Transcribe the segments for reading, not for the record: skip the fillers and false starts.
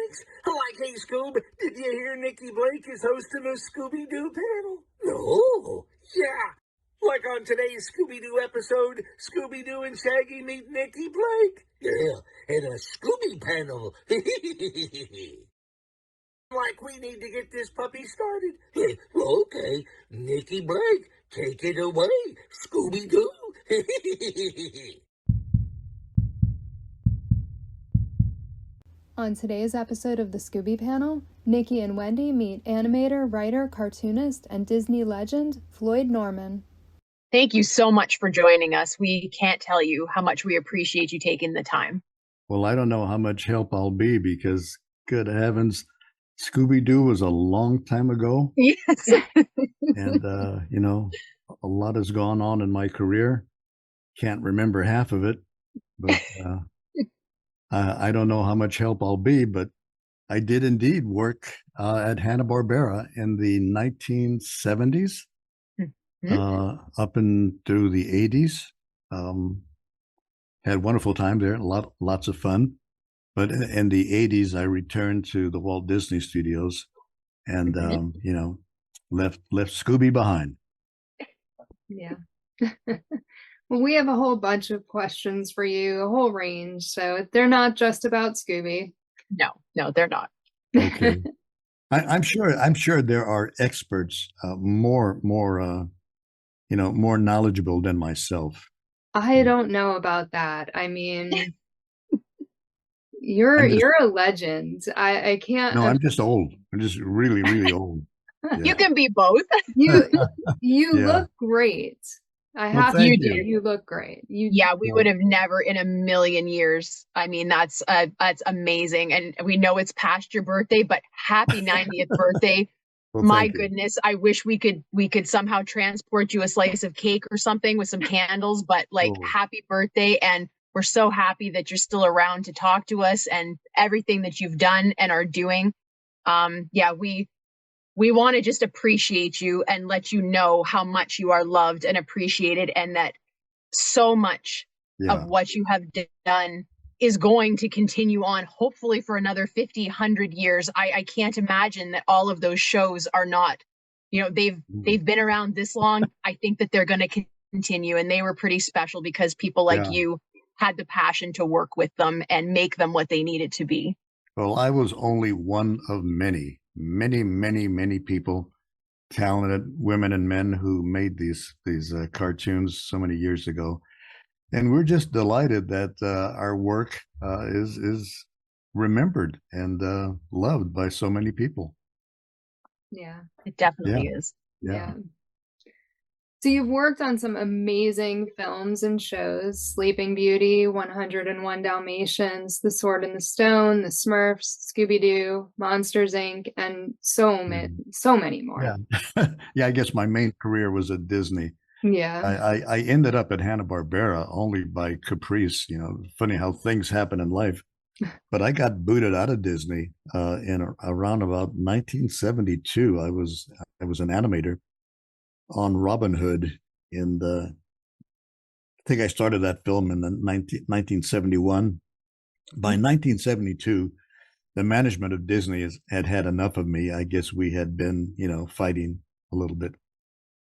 thanks. Like, hey, Scoob, did you hear Nikki Blake is hosting a Scooby-Doo panel? No. Yeah. Like on today's Scooby-Doo episode, Scooby-Doo and Shaggy meet Nikki Blake. Yeah, and a Scooby Panel. Like, we need to get this puppy started. Okay, Nikki Blake, take it away, Scooby-Doo. On today's episode of the Scooby Panel, Nikki and Wendy meet animator, writer, cartoonist, and Disney legend Floyd Norman. Thank you so much for joining us. We can't tell you how much we appreciate you taking the time. Well, I don't know how much help I'll be because, good heavens, Scooby-Doo was a long time ago. Yes. And, a lot has gone on in my career. Can't remember half of it, but I don't know how much help I'll be, but I did indeed work at Hanna-Barbera in the 1970s, up and through the 80s. Had a wonderful time there, lots of fun. But in the 80s, I returned to the Walt Disney Studios and, left Scooby behind. Yeah. Well, we have a whole bunch of questions for you, a whole range. So they're not just about Scooby. No, they're not. Okay. I'm sure there are experts more knowledgeable than myself. I don't know about that. I mean, you're a legend. I can't. No, I'm just old. I'm just really, really old. Yeah. You can be both. You Yeah. look great. I have to. You look great. We would have never in a million years. I mean, that's amazing. And we know it's past your birthday, but happy 90th birthday. Well, my goodness, I wish we could somehow transport you a slice of cake or something with some candles, but happy birthday. And we're so happy that you're still around to talk to us and everything that you've done and are doing. We want to just appreciate you and let you know how much you are loved and appreciated, and that so much of what you have done is going to continue on, hopefully for another 50, 100 years. I can't imagine that all of those shows are not, they've been around this long. I think that they're going to continue, and they were pretty special because people like you had the passion to work with them and make them what they needed to be. Well, I was only one of many people, talented women and men who made these cartoons so many years ago. And we're just delighted that our work is remembered and loved by so many people. Yeah, it definitely is. Yeah. So you've worked on some amazing films and shows: Sleeping Beauty, 101 Dalmatians, The Sword and the Stone, The Smurfs, Scooby-Doo, Monsters, Inc., and so many more. Yeah, I guess my main career was at Disney. Yeah. I ended up at Hanna-Barbera only by caprice. Funny how things happen in life. But I got booted out of Disney in around about 1972. I was an animator on Robin Hood I think I started that film in 1971. By 1972, the management of Disney had enough of me. I guess we had been, fighting a little bit.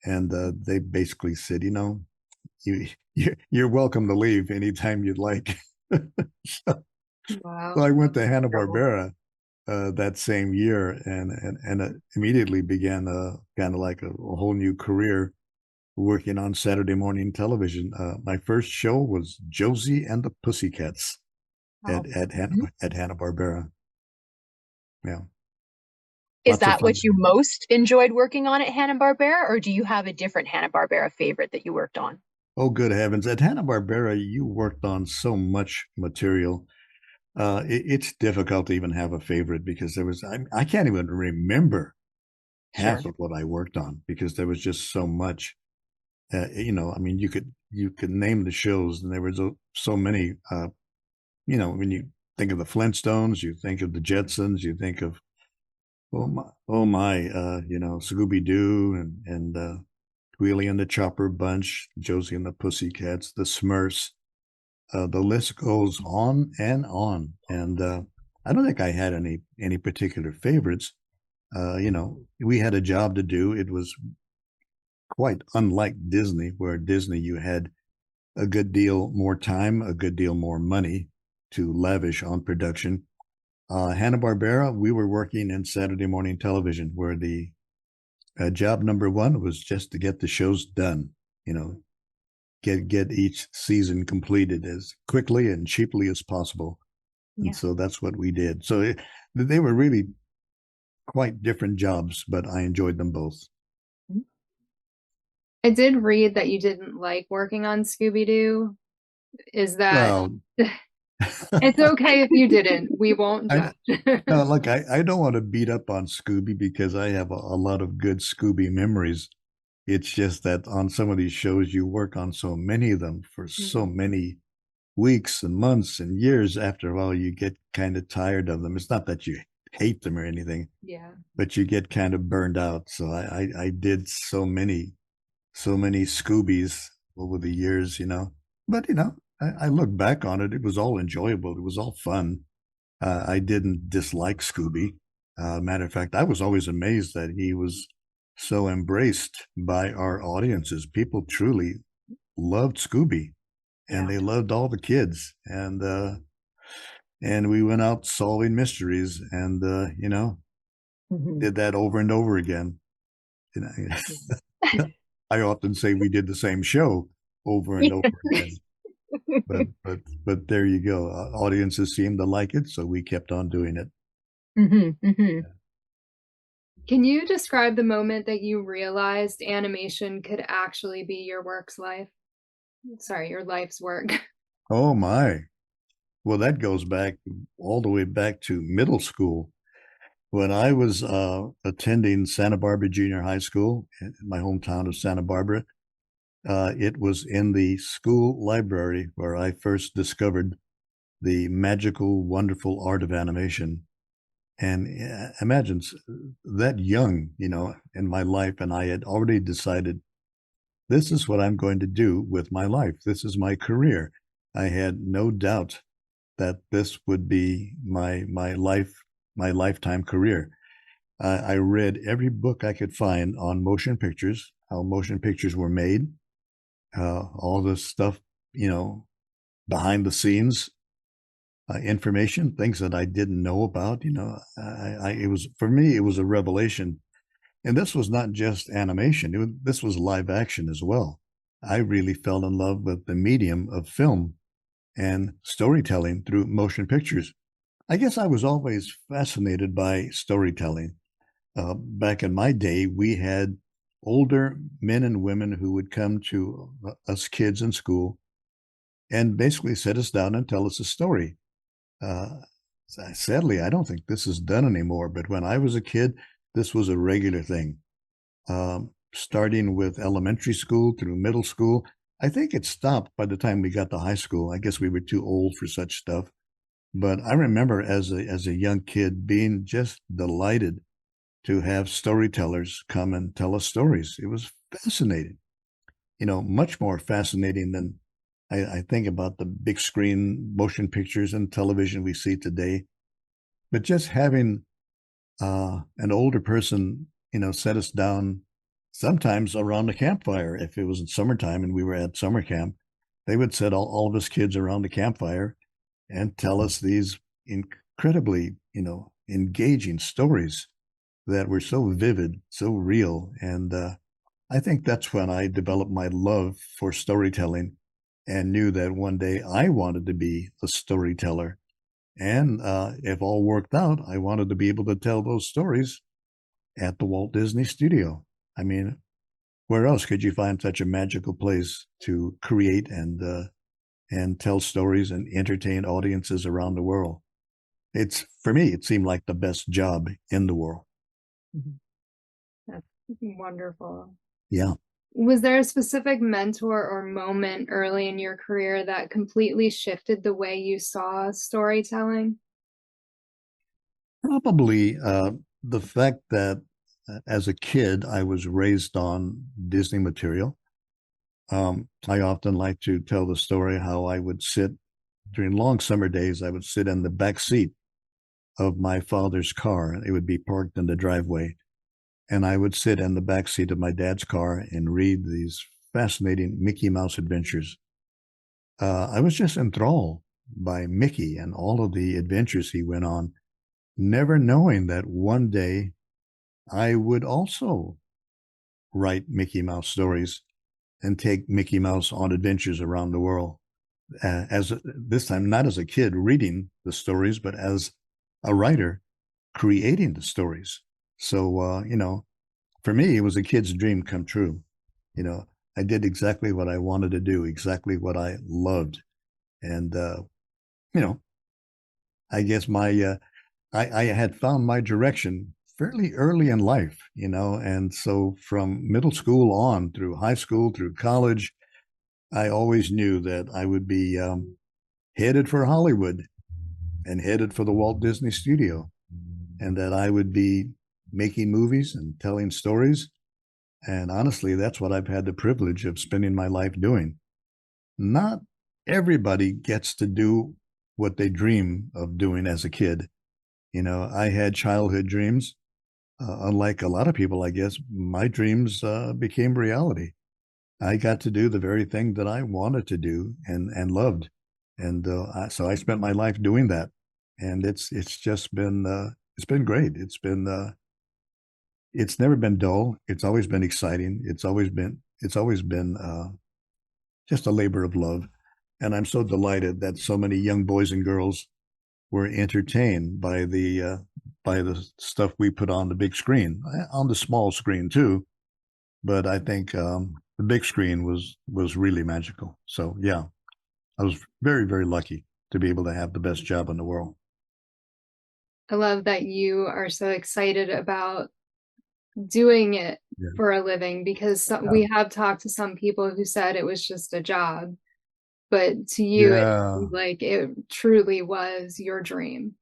And they basically said, you're welcome to leave anytime you'd like. Wow. So I went to Hanna-Barbera that same year and immediately began kind of like a whole new career working on Saturday morning television. My first show was Josie and the Pussycats at Hanna-Barbera. Yeah. Is that what you most enjoyed working on at Hanna-Barbera, or do you have a different Hanna-Barbera favorite that you worked on? Oh, good heavens. At Hanna-Barbera, you worked on so much material. It's difficult to even have a favorite because I can't even remember half of what I worked on because there was just so much. You could name the shows, and there was so many. When you think of the Flintstones, you think of the Jetsons, you think of Scooby-Doo and Wheelie and the Chopper Bunch, Josie and the Pussycats, the Smurfs. The list goes on. And I don't think I had any particular favorites. You know, we had a job to do. It was quite unlike Disney, where Disney you had a good deal more time, a good deal more money to lavish on production. Hanna-Barbera, we were working in Saturday morning television, where the job number one was just to get the shows done. You know, get each season completed as quickly and cheaply as possible. Yeah. And so that's what we did. So they were really quite different jobs, but I enjoyed them both. I did read that you didn't like working on Scooby-Doo. Is that Well, it's okay if you didn't. We won't judge. no, look, I don't want to beat up on Scooby because I have a lot of good Scooby memories. It's just that on some of these shows, you work on so many of them for so many weeks and months and years. After a while, you get kind of tired of them. It's not that you hate them or anything, Yeah. but you get kind of burned out. So I did so many Scoobies over the years, you know. But, you know, I look back on it, it was all enjoyable. It was all fun. I didn't dislike Scooby. Matter of fact, I was always amazed that he was so embraced by our audiences. People truly loved Scooby, and they loved all the kids. And we went out solving mysteries, and you know, did that over and over again. You know, I often say we did the same show over and over again. But there you go. Audiences seemed to like it, so we kept on doing it. Can you describe the moment that you realized animation could actually be your work's life? Sorry, your life's work. Oh my. Well, that goes back all the way back to middle school. When I was attending Santa Barbara Junior High School in my hometown of Santa Barbara, it was in the school library where I first discovered the magical, wonderful art of animation. And imagine that young, you know, in my life, and I had already decided this is what I'm going to do with my life. This is my career. I had no doubt that this would be my lifetime career. I read every book I could find on motion pictures, how motion pictures were made, all this stuff, you know, behind the scenes information, things that I didn't know about. You know, it was, for me, it was a revelation. And this was not just animation. This was live action as well. I really fell in love with the medium of film and storytelling through motion pictures. I guess I was always fascinated by storytelling. Back in my day, we had older men and women who would come to us kids in school and basically sit us down and tell us a story. Sadly, I don't think this is done anymore, but when I was a kid, this was a regular thing. Starting with elementary school through middle school, I think it stopped by the time we got to high school. I guess we were too old for such stuff. But I remember as a young kid being just delighted to have storytellers come and tell us stories. It was fascinating, you know, much more fascinating than I think about the big screen motion pictures and television we see today. But just having an older person, you know, set us down sometimes around the campfire. If it was in summertime and we were at summer camp, they would set all of us kids around the campfire and tell us these incredibly, you know, engaging stories that were so vivid, so real. And I think that's when I developed my love for storytelling and knew that one day I wanted to be a storyteller. And if all worked out, I wanted to be able to tell those stories at the Walt Disney Studio. I mean, where else could you find such a magical place to create and tell stories and entertain audiences around the world? It's, for me, it seemed like the best job in the world. That's wonderful. Yeah. Was there a specific mentor or moment early in your career that completely shifted the way you saw storytelling? Probably the fact that as a kid, I was raised on Disney material. I often like to tell the story how I would sit during long summer days, I would sit in the back seat of my father's car. It would be parked in the driveway, and I would sit in the back seat of my dad's car and read these fascinating Mickey Mouse adventures. I was just enthralled by Mickey and all of the adventures he went on, never knowing that one day I would also write Mickey Mouse stories and take Mickey Mouse on adventures around the world. As this time, not as a kid reading the stories, but as a writer creating the stories. So, for me, it was a kid's dream come true. I did exactly what I wanted to do, exactly what I loved. And, I guess I had found my direction fairly early in life, and so from middle school on through high school, through college, I always knew that I would be headed for Hollywood and headed for the Walt Disney Studio, and that I would be making movies and telling stories. And honestly, that's what I've had the privilege of spending my life doing. Not everybody gets to do what they dream of doing as a kid. I had childhood dreams. Unlike a lot of people, I guess, my dreams became reality. I got to do the very thing that I wanted to do and loved. And so I spent my life doing that. And it's just been, it's been great. It's never been dull. It's always been exciting. It's always been just a labor of love. And I'm so delighted that so many young boys and girls were entertained by the stuff we put on the big screen, on the small screen too. But I think the big screen was really magical. So yeah, I was very, very lucky to be able to have the best job in the world. I love that you are so excited about doing it for a living, because we have talked to some people who said it was just a job, but to you, it truly was your dream.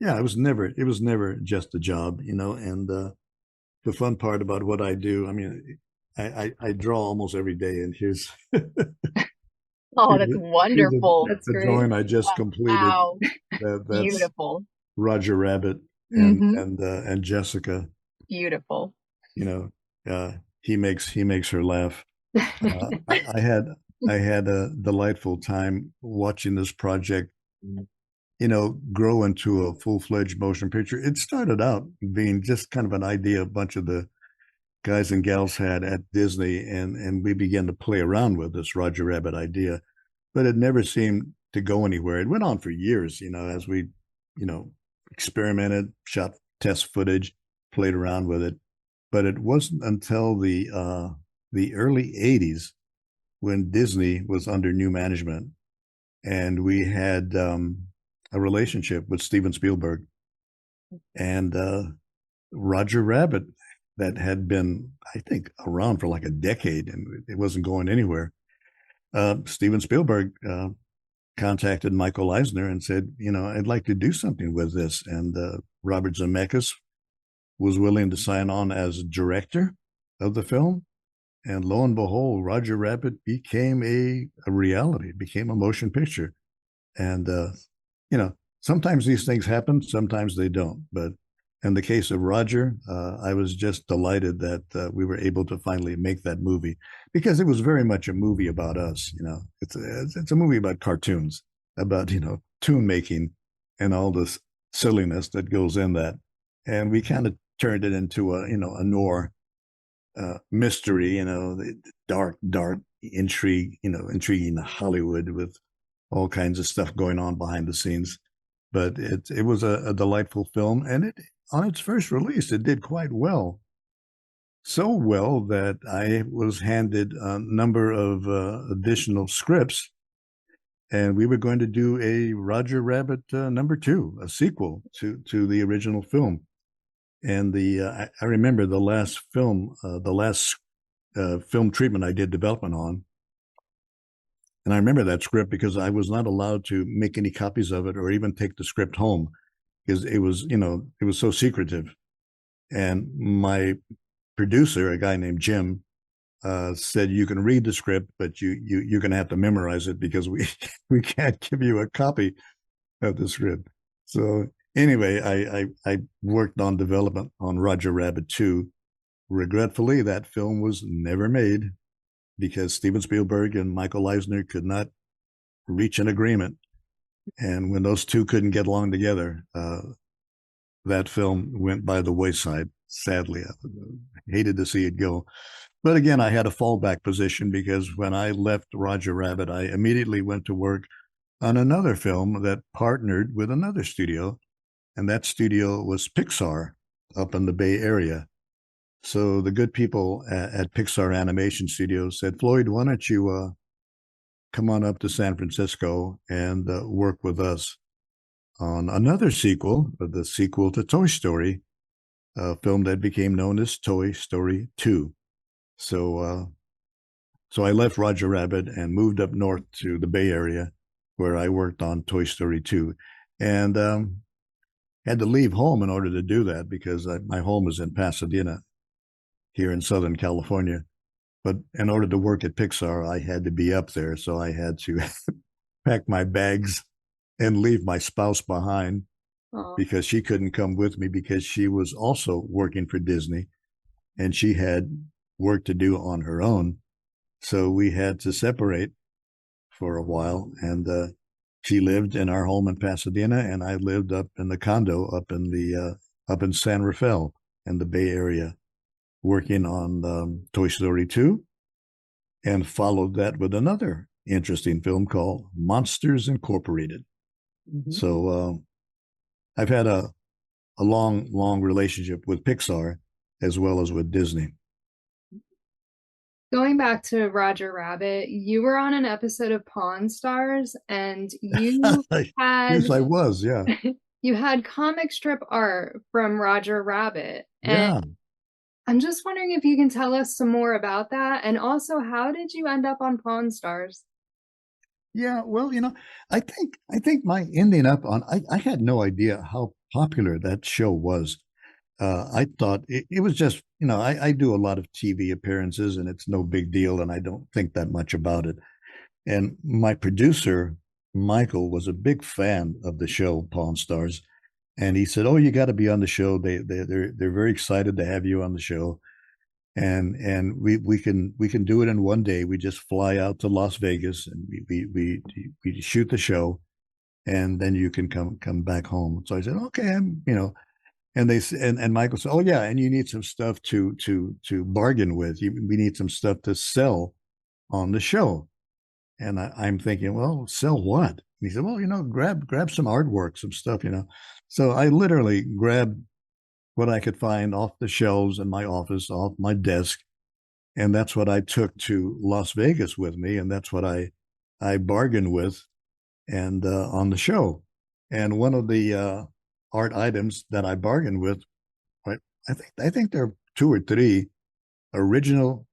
Yeah, it was never just a job, and the fun part about what I do, I mean, I draw almost every day, and here's oh, that's wonderful. That's the great. drawing I just completed. Wow. That's Beautiful. Roger Rabbit and Jessica. Beautiful. He makes her laugh. I had a delightful time watching this project, grow into a full-fledged motion picture. It started out being just kind of an idea a bunch of the guys and gals had at Disney, and we began to play around with this Roger Rabbit idea, but it never seemed to go anywhere. It went on for years, as we, experimented, shot test footage, played around with it. But it wasn't until the early 80s when Disney was under new management, and we had a relationship with Steven Spielberg, and Roger Rabbit, that had been, I think, around for like a decade, and it wasn't going anywhere. Steven Spielberg contacted Michael Eisner and said, I'd like to do something with this. And Robert Zemeckis was willing to sign on as director of the film. And lo and behold, Roger Rabbit became a reality, became a motion picture. And, sometimes these things happen, sometimes they don't. But in the case of Roger, I was just delighted that we were able to finally make that movie, because it was very much a movie about us. It's a movie about cartoons, about, tune making and all this silliness that goes in that. And we kind of turned it into a noir mystery, the dark intrigue, intriguing Hollywood with all kinds of stuff going on behind the scenes. But it was a delightful film, and on its first release, it did quite well. So well that I was handed a number of additional scripts, and we were going to do a Roger Rabbit #2, a sequel to the original film. And I remember the last film treatment I did development on. And I remember that script because I was not allowed to make any copies of it or even take the script home, because it was so secretive. And my producer, a guy named Jim, said, you can read the script, but you're going to have to memorize it, because we can't give you a copy of the script. So Anyway, I worked on development on Roger Rabbit 2. Regretfully, that film was never made because Steven Spielberg and Michael Eisner could not reach an agreement. And when those two couldn't get along together, that film went by the wayside. Sadly, I hated to see it go. But again, I had a fallback position because when I left Roger Rabbit, I immediately went to work on another film that partnered with another studio, and that studio was Pixar up in the Bay Area. So the good people at Pixar Animation Studios said, Floyd, why don't you come on up to San Francisco and work with us on another sequel, the sequel to Toy Story, a film that became known as Toy Story 2. So I left Roger Rabbit and moved up north to the Bay Area, where I worked on Toy Story 2. And had to leave home in order to do that because my home is in Pasadena here in Southern California. But in order to work at Pixar, I had to be up there. So I had to pack my bags and leave my spouse behind. Aww. Because she couldn't come with me because she was also working for Disney and she had work to do on her own. So we had to separate for a while. And she lived in our home in Pasadena, and I lived up in the condo up in San Rafael in the Bay Area, working on Toy Story 2, and followed that with another interesting film called Monsters Incorporated. Mm-hmm. So I've had a long relationship with Pixar as well as with Disney. Going back to Roger Rabbit, you were on an episode of Pawn Stars, and you had yes, I was, yeah. You had comic strip art from Roger Rabbit. Yeah. And I'm just wondering if you can tell us some more about that, and also how did you end up on Pawn Stars? Yeah, well, I think my ending up on I had no idea how popular that show was. I thought it was just, I do a lot of TV appearances and it's no big deal. And I don't think that much about it. And my producer, Michael, was a big fan of the show Pawn Stars. And he said, oh, you got to be on the show. They're very excited to have you on the show. And we can do it in one day. We just fly out to Las Vegas and we shoot the show and then you can come back home. So I said, okay, and and Michael said, "Oh yeah, and you need some stuff to bargain with. We need some stuff to sell on the show." And I'm thinking, well, sell what? And he said, well, grab some artwork, some stuff, So I literally grabbed what I could find off the shelves in my office, off my desk, and that's what I took to Las Vegas with me, and that's what I bargained with, and on the show. And one of the art items that I bargained with, right? I think there are 2 or 3 original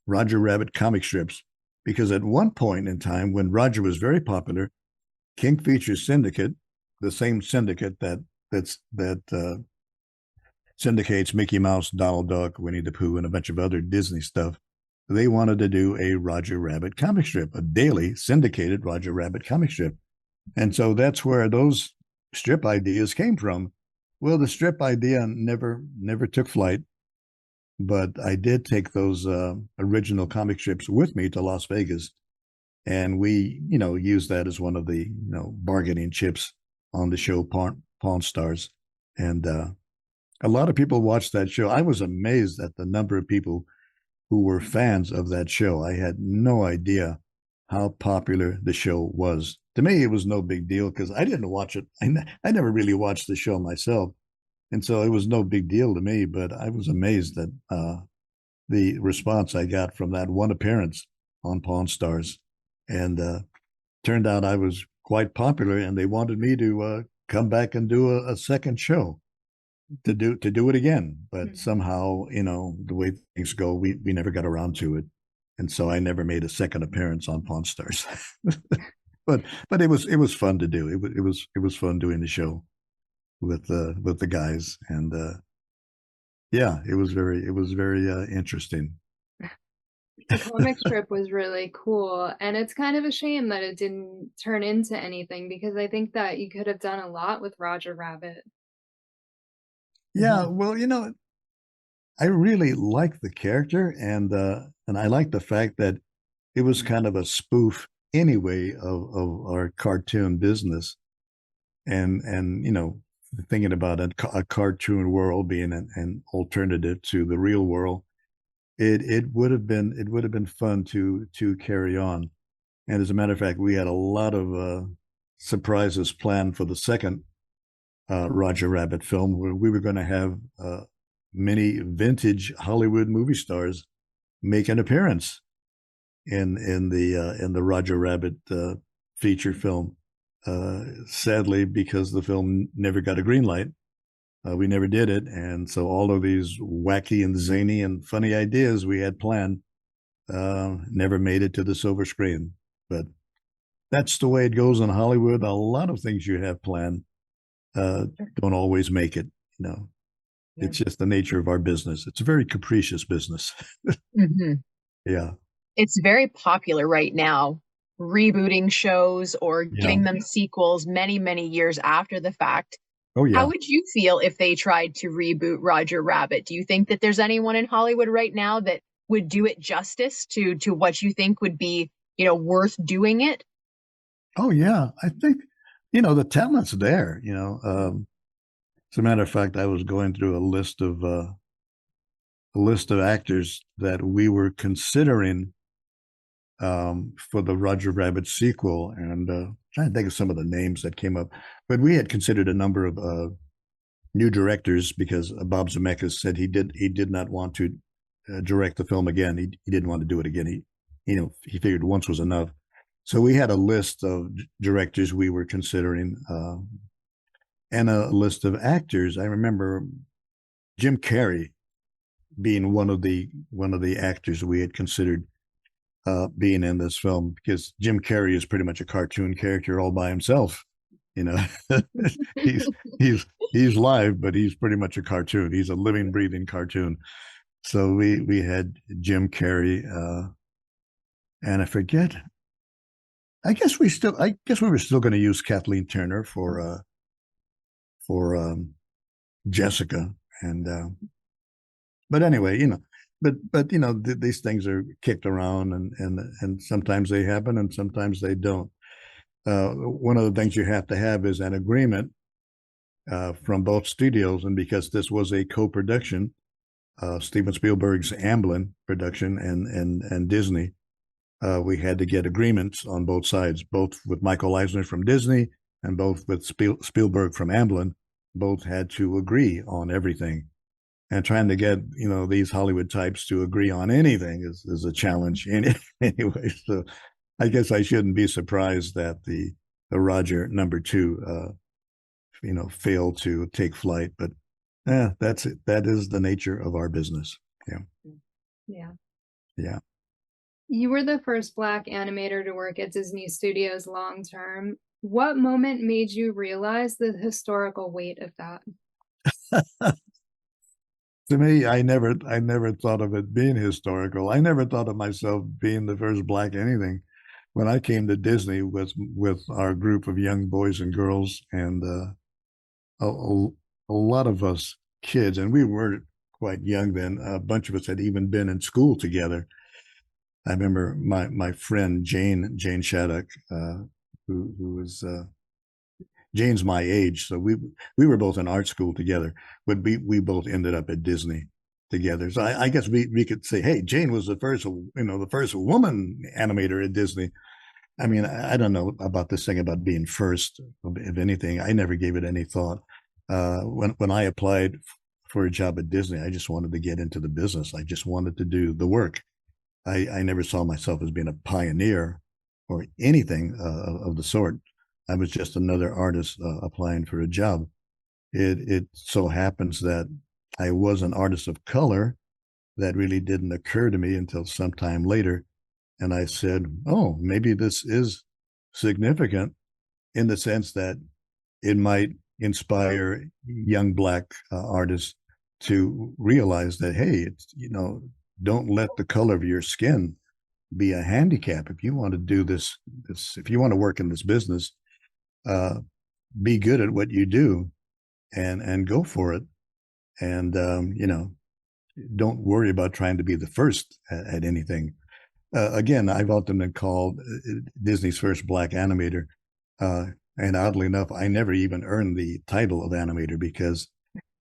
Roger Rabbit comic strips, because at one point in time when Roger was very popular, King Features Syndicate, the same syndicate that syndicates Mickey Mouse, Donald Duck, Winnie the Pooh, and a bunch of other Disney stuff, they wanted to do a Roger Rabbit comic strip, a daily syndicated Roger Rabbit comic strip. And so that's where those strip ideas came from. Well, the strip idea never took flight, but I did take those original comic strips with me to Las Vegas, and we used that as one of the bargaining chips on the show Pawn Stars. And a lot of people watched that show. I was amazed at the number of people who were fans of that show. I had no idea how popular the show was. To me, it was no big deal because I didn't watch it. I never really watched the show myself. And so it was no big deal to me, but I was amazed at the response I got from that one appearance on Pawn Stars. And turned out I was quite popular, and they wanted me to come back and do a second show to do it again. But somehow, the way things go, we never got around to it. And so I never made a second appearance on Pawn Stars. But it was fun to do. It was fun doing the show with the guys, and yeah, it was very interesting. The comic strip was really cool, and it's kind of a shame that it didn't turn into anything, because I think that you could have done a lot with Roger Rabbit. Yeah, well, I really like the character, and I like the fact that it was kind of a spoof anyway of our cartoon business, and thinking about a cartoon world being an alternative to the real world, it would have been fun to carry on. And as a matter of fact, we had a lot of surprises planned for the second Roger Rabbit film, where we were going to have many vintage Hollywood movie stars make an appearance in the Roger Rabbit feature film. Sadly, because the film never got a green light, we never did it, and so all of these wacky and zany and funny ideas we had planned never made it to the silver screen. But that's the way it goes in Hollywood. A lot of things you have planned don't always make it. Yeah. It's just the nature of our business. It's a very capricious business. Mm-hmm. Yeah. It's very popular right now, rebooting shows or giving them sequels many, many years after the fact. Oh, yeah. How would you feel if they tried to reboot Roger Rabbit? Do you think that there's anyone in Hollywood right now that would do it justice to what you think would be, worth doing it? Oh, yeah. I think, the talent's there, as a matter of fact, I was going through a list of actors that we were considering for the Roger Rabbit sequel, and trying to think of some of the names that came up. But we had considered a number of new directors, because Bob Zemeckis said he did not want to direct the film again. He didn't want to do it again. He figured once was enough. So we had a list of directors we were considering, and a list of actors. I remember Jim Carrey being one of the actors we had considered being in this film, because Jim Carrey is pretty much a cartoon character all by himself. he's live, but he's pretty much a cartoon. He's a living, breathing cartoon. So we had Jim Carrey, and I forget. I guess we were still going to use Kathleen Turner for Jessica, and but anyway, these things are kicked around, and sometimes they happen and sometimes they don't. One of the things you have to have is an agreement from both studios, and because this was a co-production, Steven Spielberg's Amblin production and Disney, we had to get agreements on both sides, both with Michael Eisner from Disney and both with Spielberg from Amblin. Both had to agree on everything. And trying to get these Hollywood types to agree on anything is a challenge anyway. So I guess I shouldn't be surprised that the Roger #2 failed to take flight. But that's it. That is the nature of our business. Yeah. You were the first Black animator to work at Disney Studios long term. What moment made you realize the historical weight of that? To me, I never thought of it being historical. I never thought of myself being the first Black anything. When I came to Disney with our group of young boys and girls, and a lot of us kids, and we were quite young then. A bunch of us had even been in school together. I remember my friend Jane Shattuck, who was Jane's my age, so we were both in art school together, but we both ended up at Disney together. So I guess we could say, hey, Jane was the first woman animator at Disney. I mean, I don't know about this thing about being first. If anything, I never gave it any thought. When I applied for a job at Disney, I just wanted to get into the business. I just wanted to do the work. I never saw myself as being a pioneer or anything of the sort. I was just another artist applying for a job. It so happens that I was an artist of color. That really didn't occur to me until sometime later. And I said, oh, maybe this is significant in the sense that it might inspire young Black artists to realize that, hey, it's, don't let the color of your skin be a handicap. If you want to do this, if you want to work in this business, be good at what you do, and go for it. And don't worry about trying to be the first at anything. Again, I've often been called Disney's first black animator. And oddly enough, I never even earned the title of animator, because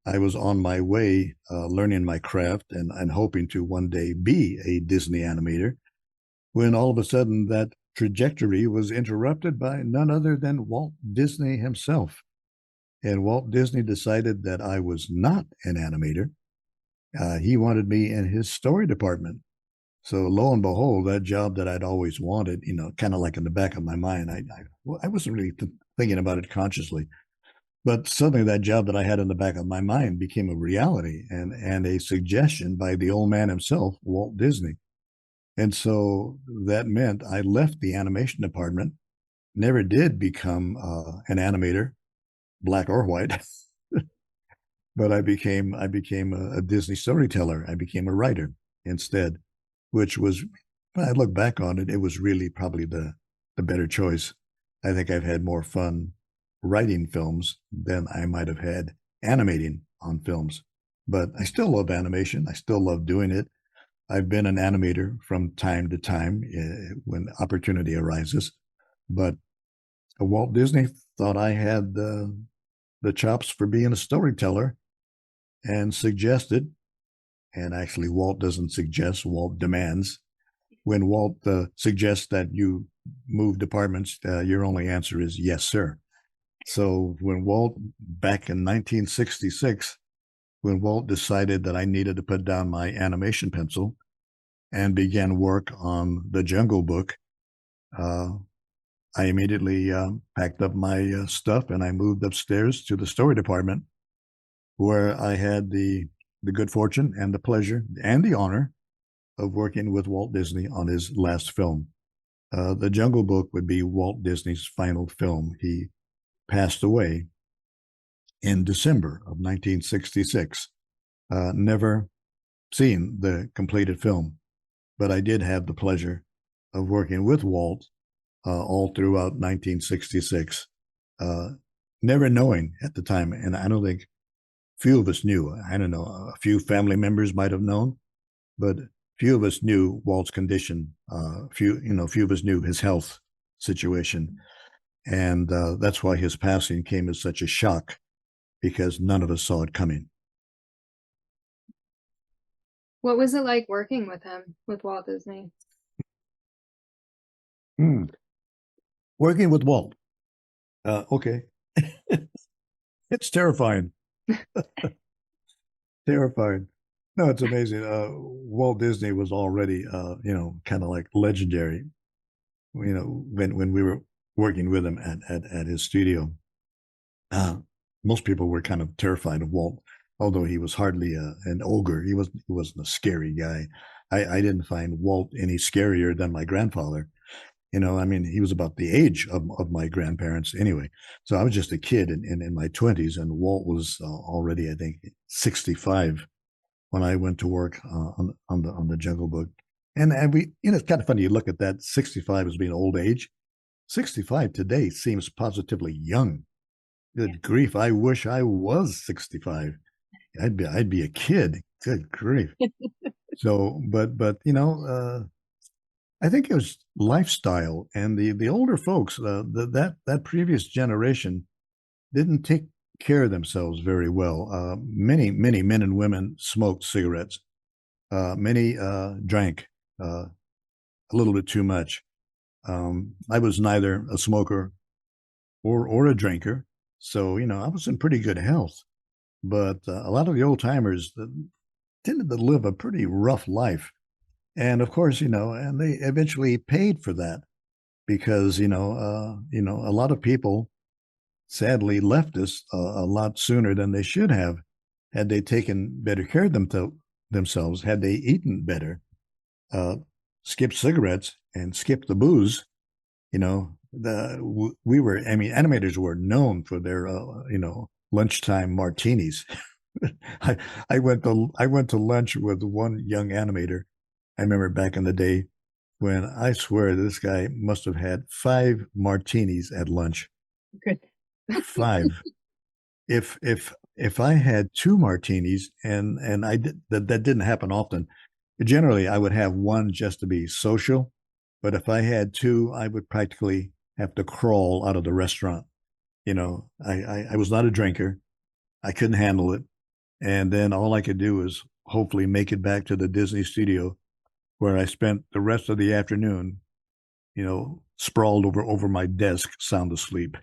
I was on my way learning my craft and hoping to one day be a Disney animator, when all of a sudden that trajectory was interrupted by none other than Walt Disney himself. And Walt Disney decided that I was not an animator. He wanted me in his story department. So lo and behold, that job that I'd always wanted, kind of like in the back of my mind, I wasn't really thinking about it consciously, but suddenly that job that I had in the back of my mind became a reality, and a suggestion by the old man himself, Walt Disney. And so that meant I left the animation department, never did become an animator, black or white, but I became a Disney storyteller. I became a writer instead, which was, when I look back on it, it was really probably the better choice. I think I've had more fun writing films than I might have had animating on films. But I still love animation. I still love doing it. I've been an animator from time to time when opportunity arises. But Walt Disney thought I had the chops for being a storyteller, and suggested, and actually Walt doesn't suggest, Walt demands. When Walt suggests that you move departments, your only answer is yes, sir. So when Walt, back in 1966, when Walt decided that I needed to put down my animation pencil and began work on The Jungle Book, I immediately packed up my stuff and I moved upstairs to the story department, where I had the good fortune and the pleasure and the honor of working with Walt Disney on his last film. The Jungle Book would be Walt Disney's final film. He passed away in December of 1966. Never seen the completed film, but I did have the pleasure of working with Walt all throughout 1966, never knowing at the time, and I don't think few of us knew. I don't know, a few family members might have known, but few of us knew Walt's condition. Few of us knew his health situation. And that's why his passing came as such a shock, because none of us saw it coming. What was it like working with him, with Walt Disney? Working with Walt. Okay. It's terrifying. Terrifying. No, it's amazing. Walt Disney was already, kind of like legendary, when we were working with him at his studio. Most people were kind of terrified of Walt, although he was hardly an ogre. He wasn't a scary guy. I didn't find Walt any scarier than my grandfather. He was about the age of my grandparents anyway. So I was just a kid in my 20s, and Walt was already, I think, 65 when I went to work on the Jungle Book. And we, it's kind of funny, you look at that 65 as being old age. 65 today seems positively young. Good grief, I wish I was 65. I'd be a kid. Good grief. So, but I think it was lifestyle, and the older folks, that previous generation didn't take care of themselves very well. Many men and women smoked cigarettes. Many drank a little bit too much. I was neither a smoker or a drinker, so I was in pretty good health. But a lot of the old timers tended to live a pretty rough life. And of course, and they eventually paid for that, because, a lot of people sadly left us a lot sooner than they should have, had they taken better care of themselves, had they eaten better, skipped cigarettes and skipped the booze. Animators were known for their, lunchtime martinis. I went to lunch with one young animator I remember back in the day when I swear this guy must have had 5 martinis at lunch. Good. 5. If I had 2 martinis, and I did that didn't happen often. Generally, I would have 1 just to be social, but if I had 2, I would practically have to crawl out of the restaurant. You know, I was not a drinker. I couldn't handle it. And then all I could do was hopefully make it back to the Disney studio, where I spent the rest of the afternoon, you know, sprawled over my desk, sound asleep.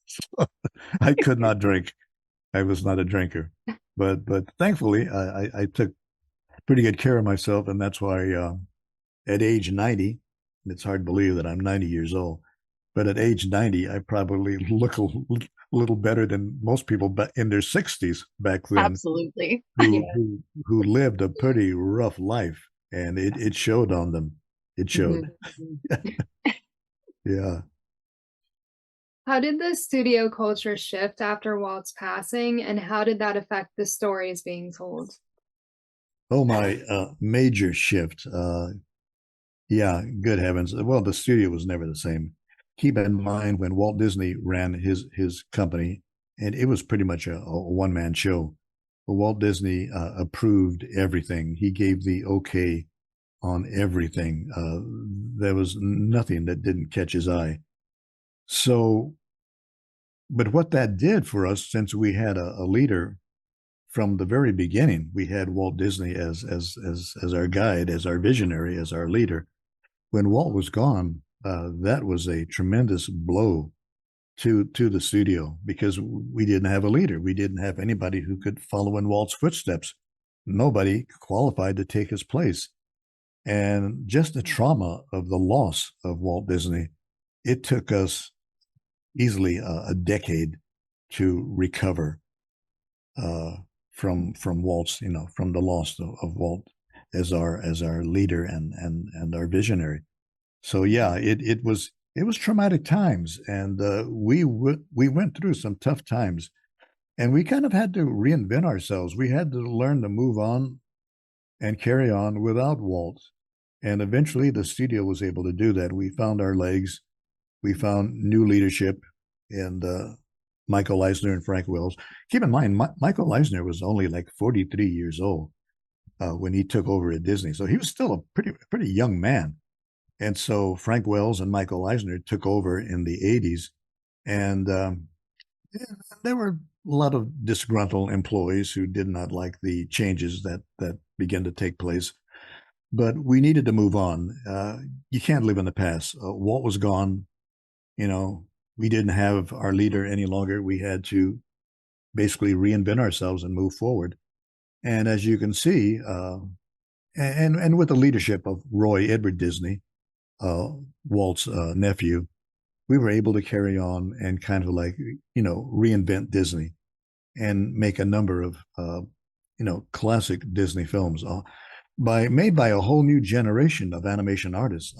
So I could not drink. I was not a drinker. But thankfully, I took pretty good care of myself, and that's why at age 90, it's hard to believe that I'm 90 years old, but at age 90, I probably look a little better than most people in their 60s back then. Absolutely. Who lived a pretty rough life, and it showed on them. It showed. Mm-hmm. Yeah. How did the studio culture shift after Walt's passing, and how did that affect the stories being told? Oh, my major shift. Yeah, good heavens. Well, the studio was never the same. Keep in mind when Walt Disney ran his company, and it was pretty much a one-man show. But Walt Disney approved everything. He gave the okay on everything. There was nothing that didn't catch his eye. So, but what that did for us, since we had a leader from the very beginning, we had Walt Disney as our guide, as our visionary, as our leader. When Walt was gone, that was a tremendous blow to the studio, because we didn't have a leader. We didn't have anybody who could follow in Walt's footsteps. Nobody qualified to take his place. And just the trauma of the loss of Walt Disney, it took us easily a decade to recover from Walt's, you know, from the loss of Walt as our leader and our visionary. So yeah, it was traumatic times, and we went through some tough times, and we kind of had to reinvent ourselves. We had to learn to move on and carry on without Walt. And eventually the studio was able to do that. We found our legs. We found new leadership, and Michael Eisner and Frank Wells. Keep in mind, Michael Eisner was only like 43 years old when he took over at Disney. So he was still a pretty young man. And so Frank Wells and Michael Eisner took over in the 80s. And there were a lot of disgruntled employees who did not like the changes that began to take place. But we needed to move on. You can't live in the past. Walt was gone. You know, we didn't have our leader any longer. We had to basically reinvent ourselves and move forward. And as you can see, and with the leadership of Roy Edward Disney, Walt's nephew, we were able to carry on and kind of like, you know, reinvent Disney and make a number of, you know, classic Disney films made by a whole new generation of animation artists.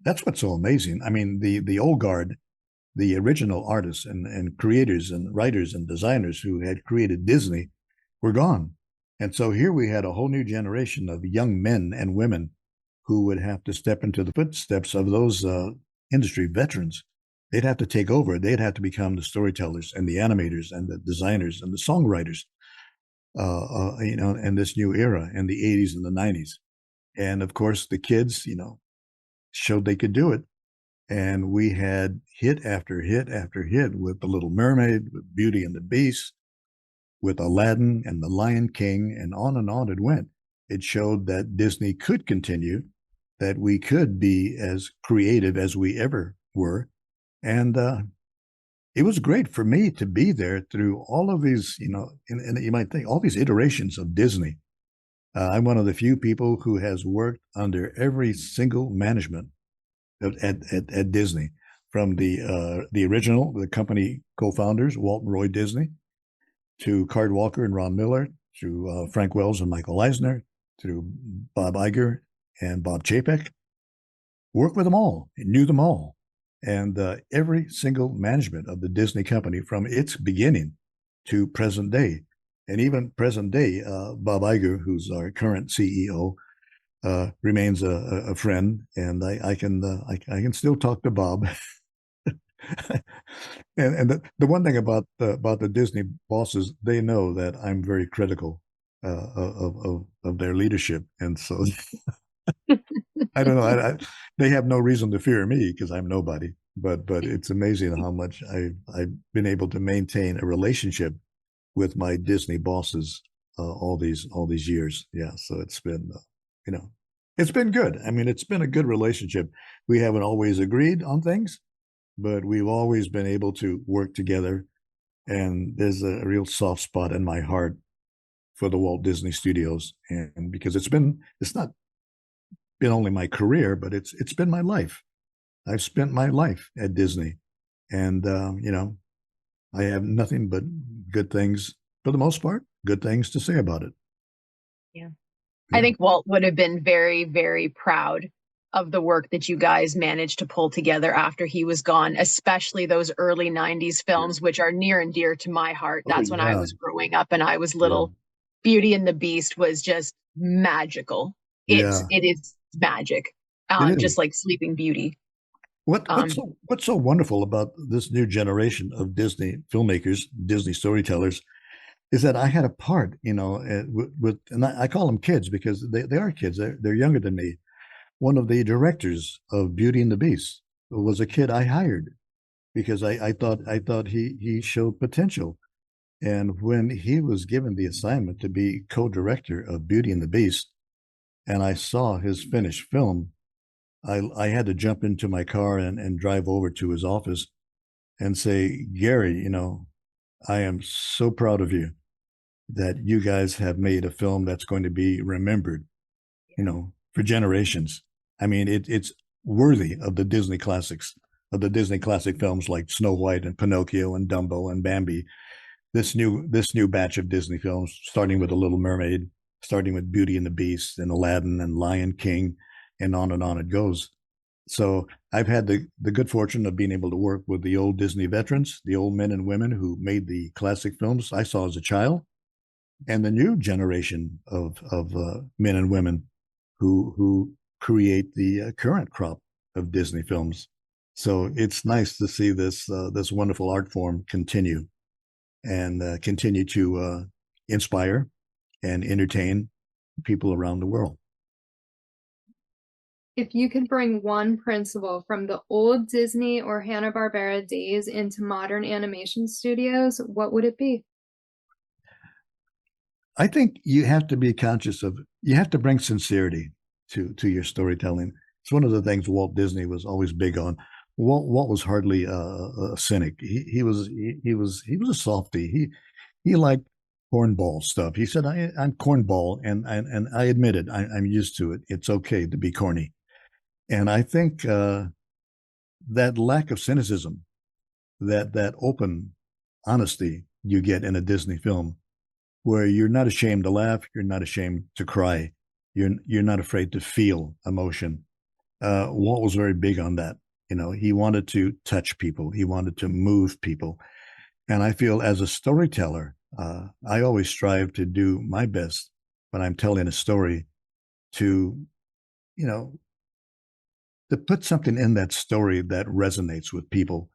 That's what's so amazing. I mean, the old guard, the original artists and creators and writers and designers who had created Disney were gone. And so here we had a whole new generation of young men and women who would have to step into the footsteps of those industry veterans. They'd have to take over. They'd have to become the storytellers and the animators and the designers and the songwriters, you know, in this new era in the 80s and the 90s. And of course, the kids, you know, showed they could do it. And we had hit after hit after hit with The Little Mermaid, with Beauty and the Beast, with Aladdin and The Lion King, and on it went. It showed that Disney could continue, that we could be as creative as we ever were. And it was great for me to be there through all of these, you know, and you might think all these iterations of Disney. I'm one of the few people who has worked under every single management at Disney, from the original, the company co-founders, Walt and Roy Disney, to Card Walker and Ron Miller, to Frank Wells and Michael Eisner, to Bob Iger and Bob Chapek. Worked with them all, knew them all. And every single management of the Disney company from its beginning to present day. And even present day, Bob Iger, who's our current CEO, remains a friend, and I can still talk to Bob. And the one thing about the Disney bosses, they know that I'm very critical of their leadership, and so I don't know. They have no reason to fear me because I'm nobody. But it's amazing how much I've been able to maintain a relationship with my Disney bosses all these years. Yeah, so it's been it's been good. I mean, it's been a good relationship. We haven't always agreed on things, but we've always been able to work together. And there's a real soft spot in my heart for the Walt Disney Studios, and because it's not been only my career, but it's been my life. I've spent my life at Disney, and I have nothing but good things, for the most part, good things to say about it. Yeah. I think Walt would have been very, very proud of the work that you guys managed to pull together after he was gone, especially those early 90s films, which are near and dear to my heart. That's when I was growing up and I was little. Beauty and the Beast was just magical. It is magic, just like Sleeping Beauty. What's so wonderful about this new generation of Disney filmmakers, Disney storytellers, is that I had a part, with and I call them kids because they are kids. They're younger than me. One of the directors of Beauty and the Beast was a kid I hired because I thought he showed potential. And when he was given the assignment to be co-director of Beauty and the Beast, and I saw his finished film, I had to jump into my car and drive over to his office and say, Gary, I am so proud of you that you guys have made a film that's going to be remembered, for generations. I mean, it's worthy of the Disney classics, of the Disney classic films like Snow White and Pinocchio and Dumbo and Bambi. This new batch of Disney films, starting with The Little Mermaid, starting with Beauty and the Beast and Aladdin and Lion King, and on it goes. So I've had the good fortune of being able to work with the old Disney veterans, the old men and women who made the classic films I saw as a child, and the new generation of men and women who create the current crop of Disney films. So it's nice to see this wonderful art form continue and continue to inspire and entertain people around the world. If you could bring one principle from the old Disney or Hanna-Barbera days into modern animation studios, what would it be? I think you have to be conscious of, you have to bring sincerity to your storytelling. It's one of the things Walt Disney was always big on. Walt was hardly a cynic. He was a softie. He liked cornball stuff. He said, I'm cornball, and I admit it. I'm used to it. It's okay to be corny. And I think that lack of cynicism, that open honesty you get in a Disney film, where you're not ashamed to laugh, you're not ashamed to cry, you're not afraid to feel emotion. Walt was very big on that. He wanted to touch people, he wanted to move people. And I feel as a storyteller, I always strive to do my best when I'm telling a story to put something in that story that resonates with people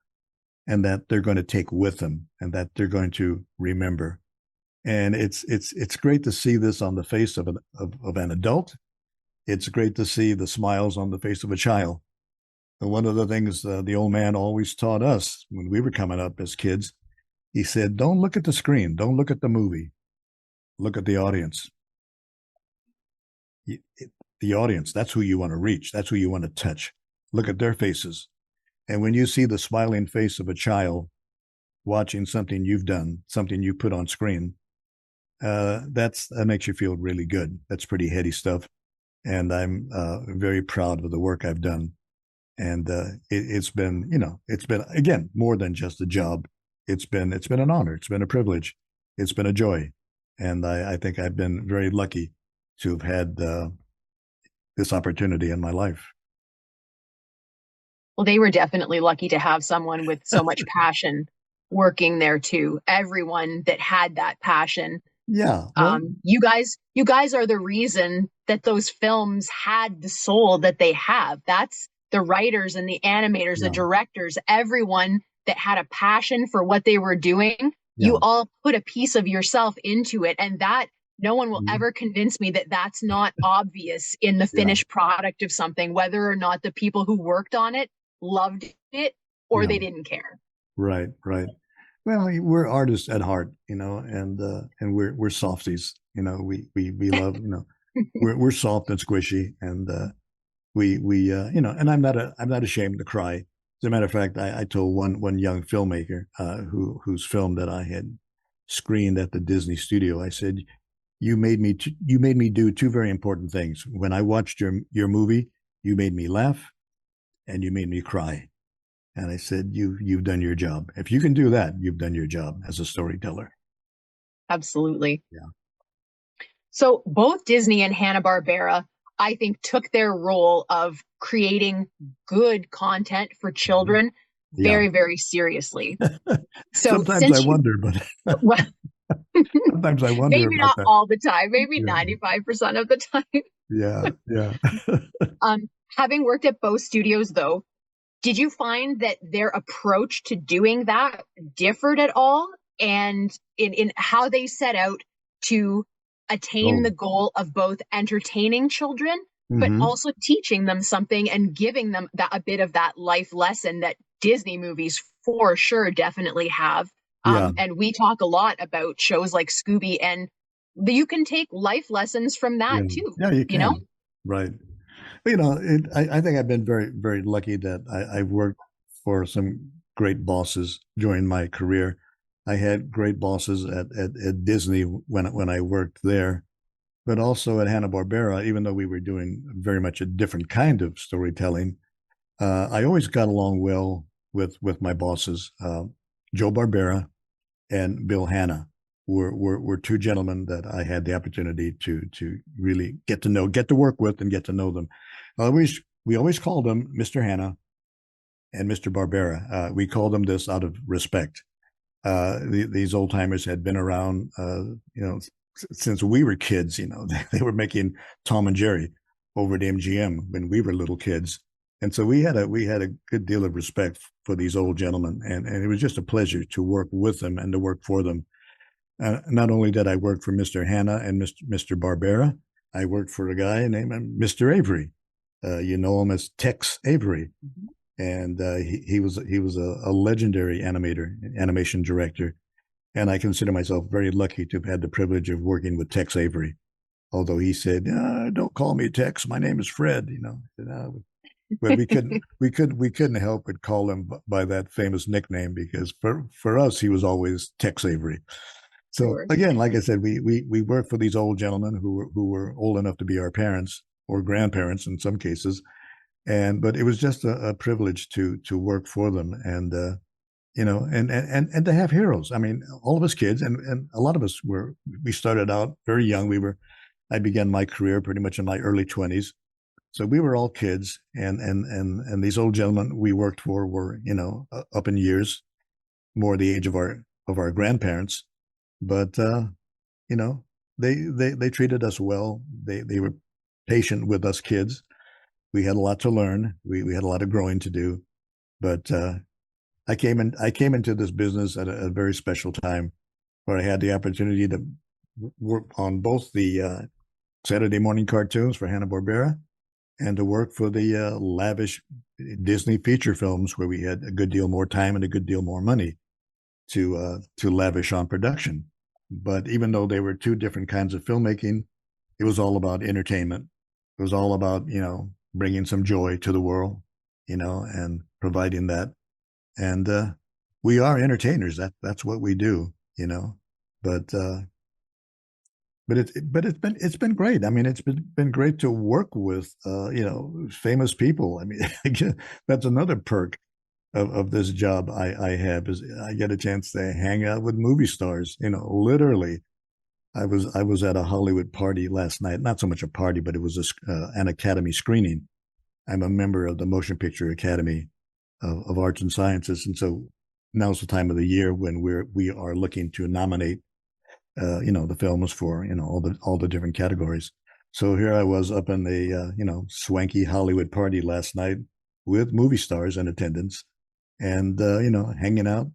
and that they're going to take with them and that they're going to remember. And it's great to see this on the face of an adult. It's great to see the smiles on the face of a child. And one of the things the old man always taught us when we were coming up as kids, he said, don't look at the screen, don't look at the movie, look at the audience. The audience, that's who you want to reach, that's who you want to touch. Look at their faces. And when you see the smiling face of a child watching something you've done, something you put on screen, that makes you feel really good. That's pretty heady stuff. And I'm very proud of the work I've done. And it's been, again, more than just a job. It's been an honor. It's been a privilege. It's been a joy. And I think I've been very lucky to have had this opportunity in my life. Well, they were definitely lucky to have someone with so much passion working there too. Everyone that had that passion. Yeah. You guys are the reason that those films had the soul that they have. That's the writers and the animators, the directors, everyone that had a passion for what they were doing. You all put a piece of yourself into it, and that no one will ever convince me that that's not obvious in the finished product of something, whether or not the people who worked on it loved it or they didn't care. Right, right. Well, we're artists at heart, and we're softies, we love, we're soft and squishy, and and I'm not ashamed to cry. As a matter of fact, I told one young filmmaker whose film that I had screened at the Disney studio, I said, you made me do two very important things. When I watched your movie, you made me laugh and you made me cry. And I said, you've done your job. If you can do that, you've done your job as a storyteller. Absolutely. Yeah. So both Disney and Hanna-Barbera, I think, took their role of creating good content for children very, very seriously. So sometimes I wonder, but well, sometimes I wonder. Maybe not all the time, maybe 95% of the time. Yeah. Having worked at both studios, though, did you find that their approach to doing that differed at all? And in how they set out to attain the goal of both entertaining children, but also teaching them something and giving them a bit of that life lesson that Disney movies for sure definitely have. And we talk a lot about shows like Scooby, and you can take life lessons from that too. Yeah, you can. Right. I think I've been very, very lucky that I've worked for some great bosses during my career. I had great bosses at Disney when I worked there, but also at Hanna-Barbera, even though we were doing very much a different kind of storytelling. I always got along well with my bosses. Joe Barbera and Bill Hanna were two gentlemen that I had the opportunity to really get to work with and get to know them. We always called them Mr. Hanna and Mr. Barbera. We called them this out of respect. These old timers had been around, since we were kids. They were making Tom and Jerry over at MGM when we were little kids, and so we had a good deal of respect for these old gentlemen, and it was just a pleasure to work with them and to work for them. Not only did I work for Mr. Hanna and Mr. Barbera, I worked for a guy named Mr. Avery. You know him as Tex Avery, and he was a legendary animation director, and I consider myself very lucky to have had the privilege of working with Tex Avery. Although he said, "Don't call me Tex, my name is Fred," but we couldn't help but call him by that famous nickname, because for us he was always Tex Avery. So again, like I said, we worked for these old gentlemen who were old enough to be our parents or grandparents in some cases, but it was just a privilege to work for them, and and to have heroes. I mean, all of us kids, and a lot of us we started out very young. I began my career pretty much in my early 20s, so we were all kids, and these old gentlemen we worked for were up in years, more the age of our grandparents. But they treated us well. They were patient with us kids. We had a lot to learn. We had a lot of growing to do. But I came into this business at a very special time, where I had the opportunity to work on both the Saturday morning cartoons for Hanna-Barbera, and to work for the lavish Disney feature films, where we had a good deal more time and a good deal more money to lavish on production. But even though they were two different kinds of filmmaking, it was all about entertainment. It was all about bringing some joy to the world, and providing that. And we are entertainers. That's what we do, But it's been great. I mean, it's been great to work with famous people. I mean, again, that's another perk of this job I have, is I get a chance to hang out with movie stars. Literally, I was at a Hollywood party last night. Not so much a party, but it was an Academy screening. I'm a member of the Motion Picture Academy of Arts and Sciences, and so now's the time of the year when we are looking to nominate the films for all the different categories. So here I was up in a swanky Hollywood party last night with movie stars in attendance, and hanging out.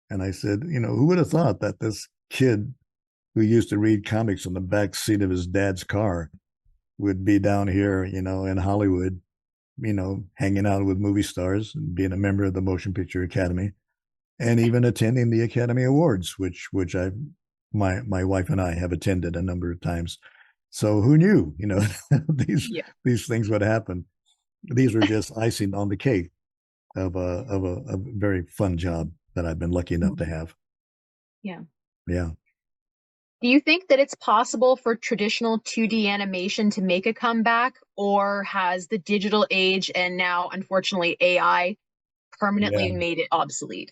And I said, who would have thought that this kid who used to read comics in the back seat of his dad's car would be down here, in Hollywood, hanging out with movie stars and being a member of the Motion Picture Academy, and even attending the Academy Awards, which my wife and I have attended a number of times. So who knew, these things would happen. These were just icing on the cake of a very fun job that I've been lucky enough to have. Yeah. Yeah. Do you think that it's possible for traditional 2D animation to make a comeback, or has the digital age and now, unfortunately, AI permanently made it obsolete?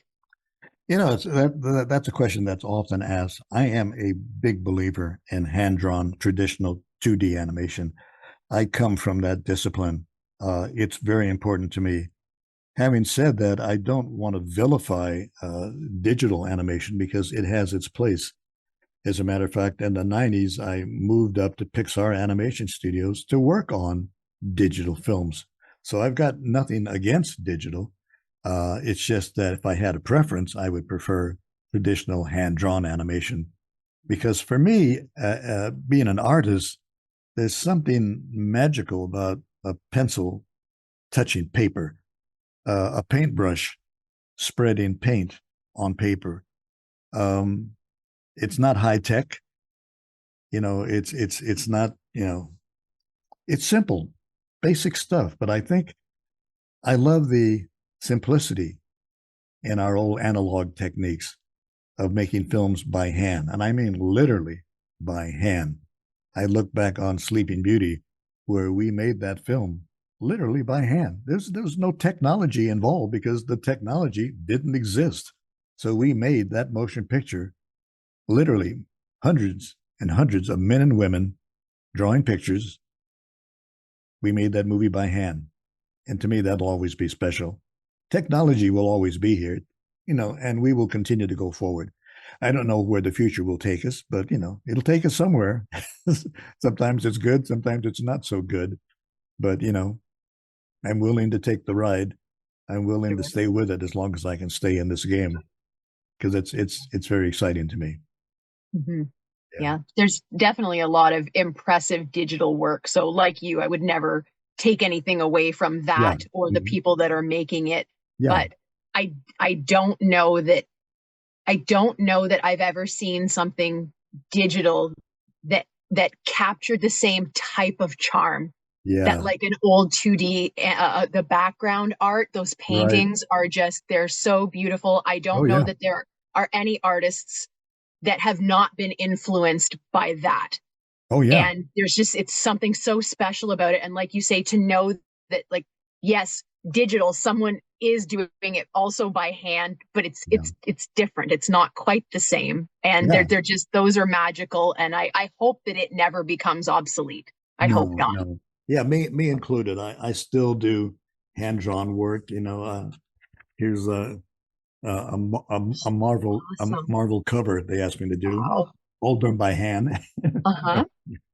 That's a question that's often asked. I am a big believer in hand-drawn traditional 2D animation. I come from that discipline. It's very important to me. Having said that, I don't want to vilify digital animation because it has its place. As a matter of fact, in the 90s, I moved up to Pixar Animation Studios to work on digital films. So I've got nothing against digital. It's just that if I had a preference, I would prefer traditional hand-drawn animation. Because for me, being an artist, there's something magical about a pencil touching paper, a paintbrush spreading paint on paper. It's not high tech, it's not, it's simple, basic stuff. But I think I love the simplicity in our old analog techniques of making films by hand. And I mean literally by hand. I look back on Sleeping Beauty, where we made that film literally by hand. There's no technology involved because the technology didn't exist. So we made that motion picture literally hundreds and hundreds of men and women drawing pictures. We made that movie by hand. And to me, that'll always be special. Technology will always be here, and we will continue to go forward. I don't know where the future will take us, but, it'll take us somewhere. Sometimes it's good, sometimes it's not so good. But, I'm willing to take the ride. I'm willing to stay with it as long as I can stay in this game, because it's very exciting to me. Mm-hmm. Yeah, there's definitely a lot of impressive digital work. So like you, I would never take anything away from that or the people that are making it. But I don't know that I've ever seen something digital that captured the same type of charm that like an old 2D, the background art, those paintings are just, they're so beautiful. I don't know that there are any artists that have not been influenced by that. Oh yeah. And there's just, it's something so special about it. And like you say, to know that, like, yes, digital, someone is doing it also by hand, but it's different. It's not quite the same. And they're just, those are magical. And I hope that it never becomes obsolete. I hope not. No. Yeah, me included. I still do hand-drawn work. Here's a Marvel Marvel cover they asked me to do, all done by hand.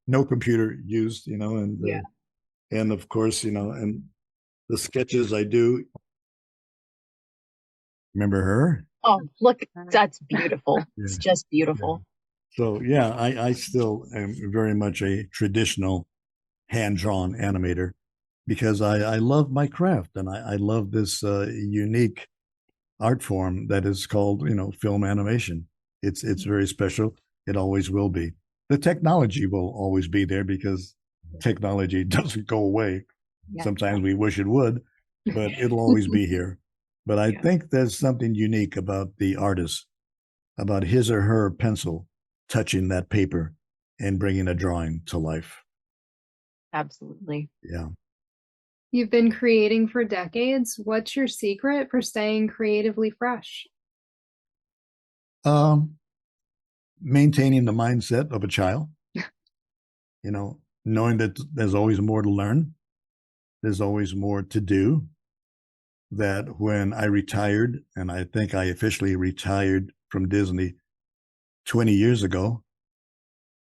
No computer used, and of course, and the sketches I do. Remember her? Oh, look, that's beautiful. It's just beautiful. So yeah, I still am very much a traditional hand-drawn animator because I love my craft, and I love this unique art form that is called, film animation. It's very special. It always will be. The technology will always be there because technology doesn't go away. Sometimes we wish it would, but it'll always be here. But I think there's something unique about the artist, about his or her pencil touching that paper and bringing a drawing to life. Absolutely. Yeah. You've been creating for decades. What's your secret for staying creatively fresh? Maintaining the mindset of a child, knowing that there's always more to learn. There's always more to do. That when I retired, and I think I officially retired from Disney 20 years ago,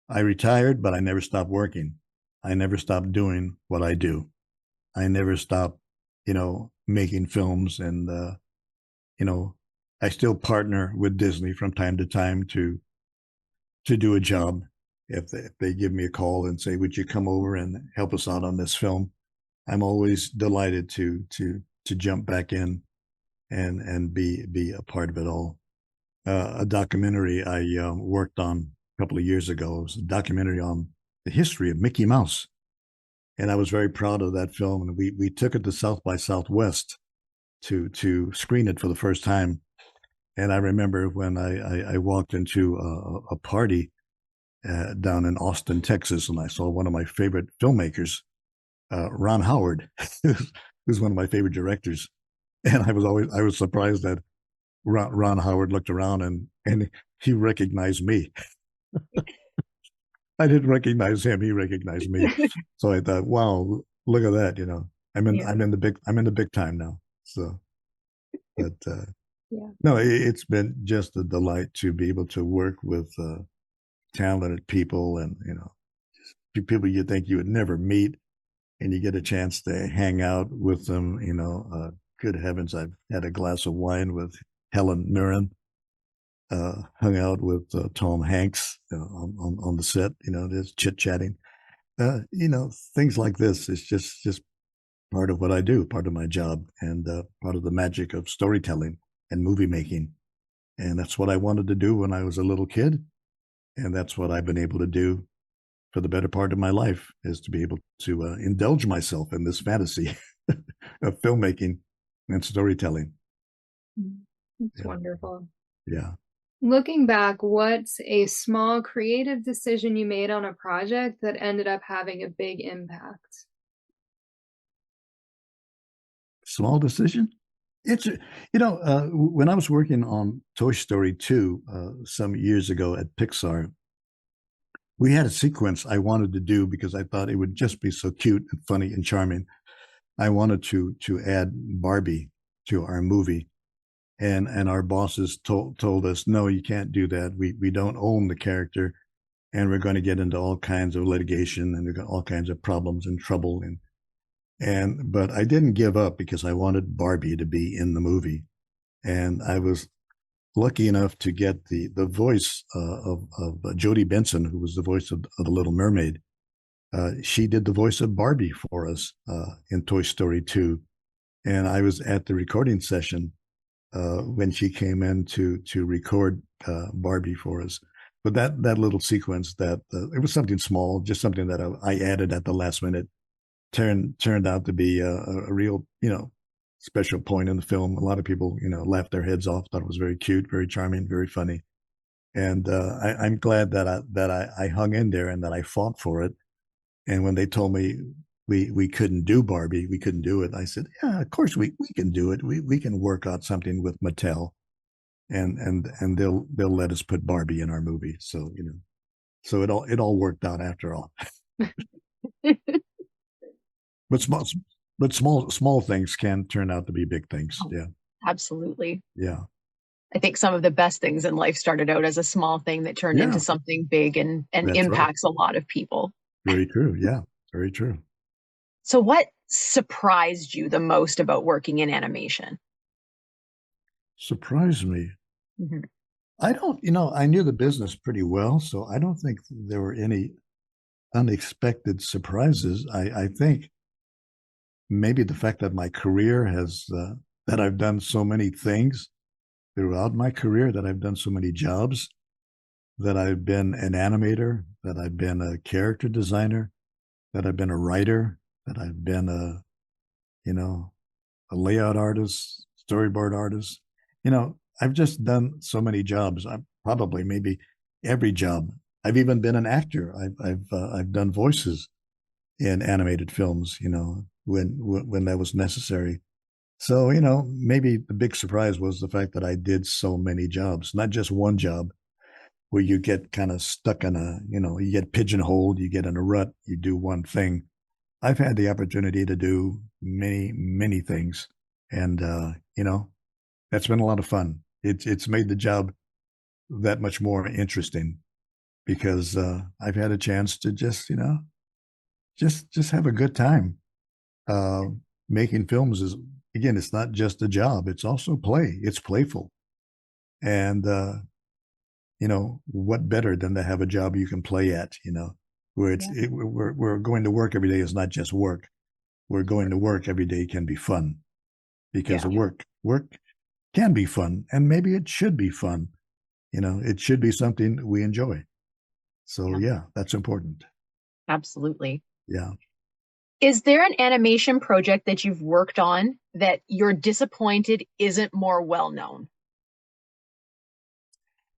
I retired, but I never stopped working. I never stopped doing what I do. I never stopped, making films, and I still partner with Disney from time to time to do a job. If they give me a call and say, "Would you come over and help us out on this film?" I'm always delighted to jump back in and be a part of it all. A documentary I worked on a couple of years ago was a documentary on the history of Mickey Mouse, and I was very proud of that film. And we took it to South by Southwest to screen it for the first time. And I remember when I walked into a party down in Austin, Texas, and I saw one of my favorite filmmakers, Ron Howard, who's one of my favorite directors. And I was surprised that Ron Howard looked around and he recognized me. I didn't recognize him; he recognized me. So I thought, wow, look at that! I'm in the big time now. So, but no, it's been just a delight to be able to work with talented people, and people you think you would never meet, and you get a chance to hang out with them. Good heavens, I've had a glass of wine with Helen Mirren, hung out with Tom Hanks on the set, just chit-chatting. Things like this is just part of what I do, part of my job, and part of the magic of storytelling and movie making. And that's what I wanted to do when I was a little kid. And that's what I've been able to do for the better part of my life, is to be able to indulge myself in this fantasy of filmmaking and storytelling. It's wonderful. Yeah. Looking back, what's a small creative decision you made on a project that ended up having a big impact? Small decision? It's, when I was working on Toy Story 2 some years ago at Pixar, we had a sequence I wanted to do because I thought it would just be so cute and funny and charming. I wanted to add Barbie to our movie. And our bosses told us, no, you can't do that. We don't own the character, and we're going to get into all kinds of litigation, and we've got all kinds of problems and trouble. But I didn't give up because I wanted Barbie to be in the movie. And I was lucky enough to get the voice of Jodie Benson, who was the voice of the Little Mermaid. She did the voice of Barbie for us in Toy Story 2. And I was at the recording session when she came in to record Barbie for us. But that little sequence, it was something small, just something that I added at the last minute, turned out to be a real, special point in the film. A lot of people, laughed their heads off, thought it was very cute, very charming, very funny. And I'm glad that I hung in there and that I fought for it. And when they told me we couldn't do Barbie, we couldn't do it, I said, yeah, of course we can do it. We can work out something with Mattel, and they'll let us put Barbie in our movie. So so it all worked out after all. But small things can turn out to be big things. Yeah, absolutely. Yeah, I think some of the best things in life started out as a small thing that turned into something big and impacts a lot of people. Very true. Yeah, very true. So what surprised you the most about working in animation? Surprised me? Mm-hmm. I don't, I knew the business pretty well, so I don't think there were any unexpected surprises. I think maybe the fact that my career has, that I've done so many things throughout my career, that I've done so many jobs, that I've been an animator, that I've been a character designer, that I've been a writer, that I've been a layout artist, storyboard artist. I've just done so many jobs. I'm probably maybe every job. I've even been an actor. I've done voices in animated films, when that was necessary. So, maybe the big surprise was the fact that I did so many jobs, not just one job where you get kind of stuck in you get pigeonholed, you get in a rut, you do one thing. I've had the opportunity to do many, many things. And, that's been a lot of fun. It's made the job that much more interesting because I've had a chance to just, just have a good time. Making films is, again, it's not just a job, it's also play. It's playful. And you know, what better than to have a job you can play at, you know, where we're going to work every day is not just work. We're going to work every day can be fun, because work can be fun, and maybe it should be fun. You know, it should be something we enjoy. So yeah, that's important. Absolutely. Yeah. Is there an animation project that you've worked on that you're disappointed isn't more well known?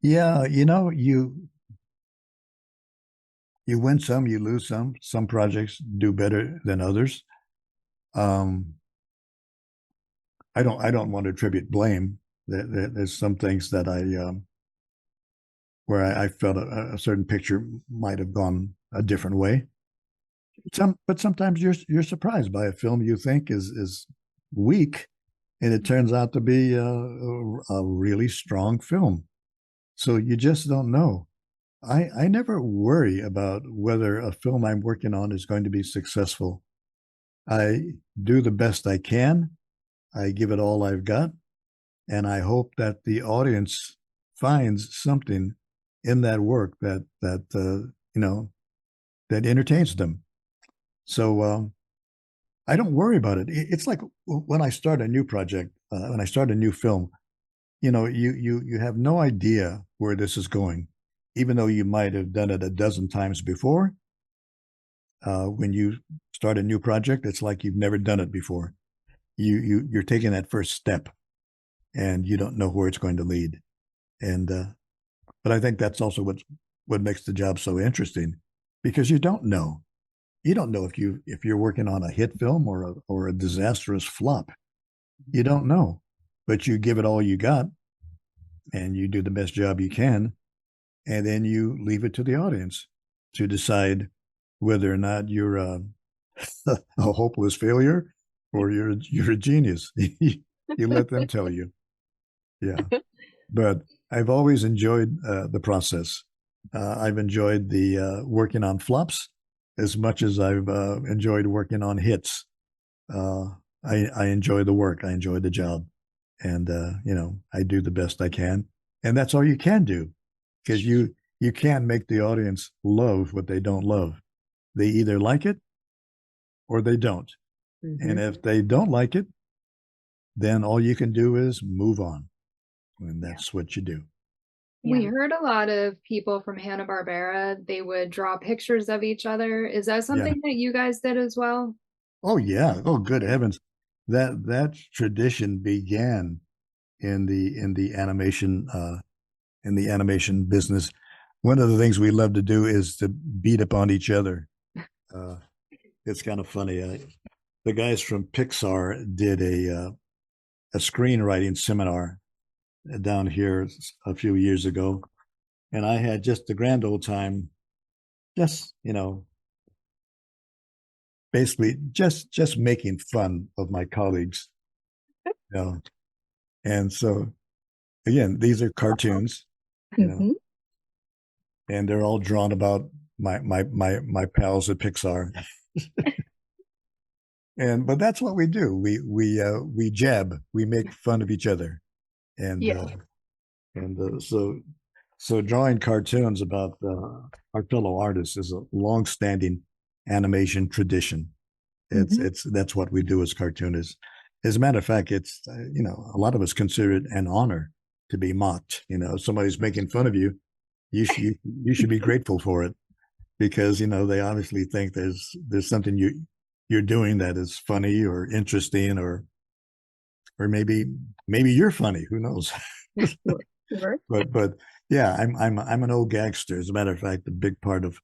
Yeah, you know, you win some, you lose some. Some projects do better than others. I don't want to attribute blame. There's some things that where I felt a certain picture might have gone a different way. But sometimes you're surprised by a film you think is weak, and it turns out to be a really strong film. So you just don't know. I never worry about whether a film I'm working on is going to be successful. I do the best I can. I give it all I've got, and I hope that the audience finds something in that work that you know, that entertains them. So I don't worry about it. It's like when I start a new project, when I start a new film, you know, you have no idea where this is going, even though you might have done it a dozen times before. When you start a new project, it's like you've never done it before. You're taking that first step, and you don't know where it's going to lead. And but I think that's also what makes the job so interesting, because you don't know. You don't know if you're working on a hit film or a disastrous flop. You don't know, but you give it all you got, and you do the best job you can, and then you leave it to the audience to decide whether or not you're a hopeless failure or you're a genius. You let them tell you. Yeah, but I've always enjoyed the process. I've enjoyed the working on flops as much as I've enjoyed working on hits. I enjoy the work. I enjoy the job, and you know, I do the best I can, and that's all you can do, because you can't make the audience love what they don't love. They either like it or they don't. And if they don't like it, then all you can do is move on, and that's what you do. We heard a lot of people from Hanna-Barbera, they would draw pictures of each other. Is that something that you guys did as well? Oh yeah. Oh, good heavens. That tradition began in the animation business. One of the things we love to do is to beat upon each other. It's kind of funny. The guys from Pixar did a screenwriting seminar down here a few years ago, and I had just the grand old time, just, you know, basically just making fun of my colleagues, you know. And so again, these are cartoons, you know, and they're all drawn about my pals at Pixar. But that's what we do. We jab, we make fun of each other, and so drawing cartoons about our fellow artists is a long-standing animation tradition. That's what we do as cartoonists. As a matter of fact, it's you know, a lot of us consider it an honor to be mocked. You know, if somebody's making fun of you, you should be grateful for it, because you know, they obviously think there's something you're doing that is funny or interesting, or maybe you're funny. Who knows? But yeah, I'm an old gagster. As a matter of fact, a big part of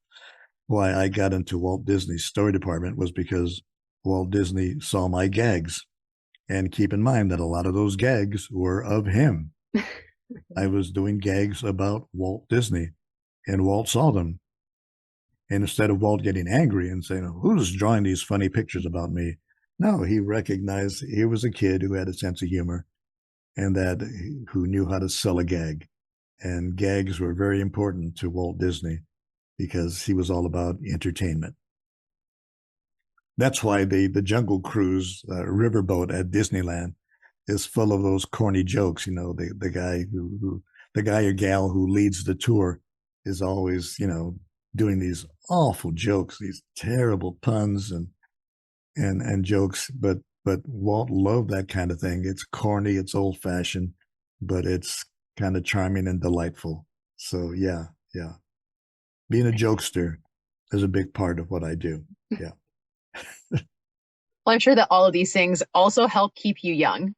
why I got into Walt Disney's story department was because Walt Disney saw my gags. And keep in mind that a lot of those gags were of him. I was doing gags about Walt Disney, and Walt saw them. And instead of Walt getting angry and saying, "Who's drawing these funny pictures about me?" No, he recognized he was a kid who had a sense of humor, and who knew how to sell a gag. And gags were very important to Walt Disney, because he was all about entertainment. That's why the Jungle Cruise riverboat at Disneyland is full of those corny jokes. You know, the guy the guy or gal who leads the tour is always, you know, doing these awful jokes, these terrible puns and jokes. But Walt loved that kind of thing. It's corny, it's old fashioned, but it's kind of charming and delightful. So yeah. Being a jokester is a big part of what I do. Yeah. Well, I'm sure that all of these things also help keep you young,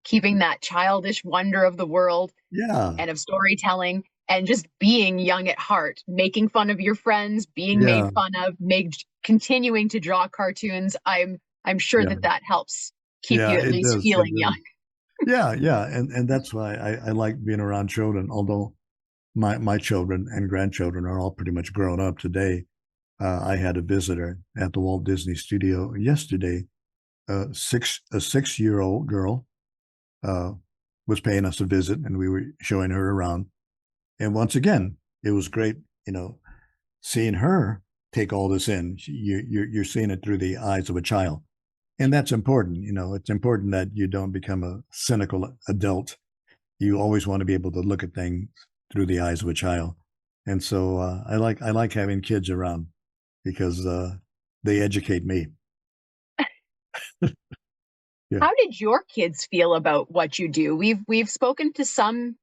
keeping that childish wonder of the world and of storytelling and just being young at heart, making fun of your friends, being made fun of, continuing to draw cartoons. I'm sure that helps keep you at least feeling young. Yeah. And that's why I like being around children, although my children and grandchildren are all pretty much grown up today. I had a visitor at the Walt Disney Studio yesterday. A 6-year-old girl was paying us a visit, and we were showing her around. And once again, it was great, you know, seeing her take all this in. You're seeing it through the eyes of a child, and that's important. You know, it's important that you don't become a cynical adult. You always want to be able to look at things through the eyes of a child. And so I like having kids around because they educate me. How did your kids feel about what you do? We've spoken to some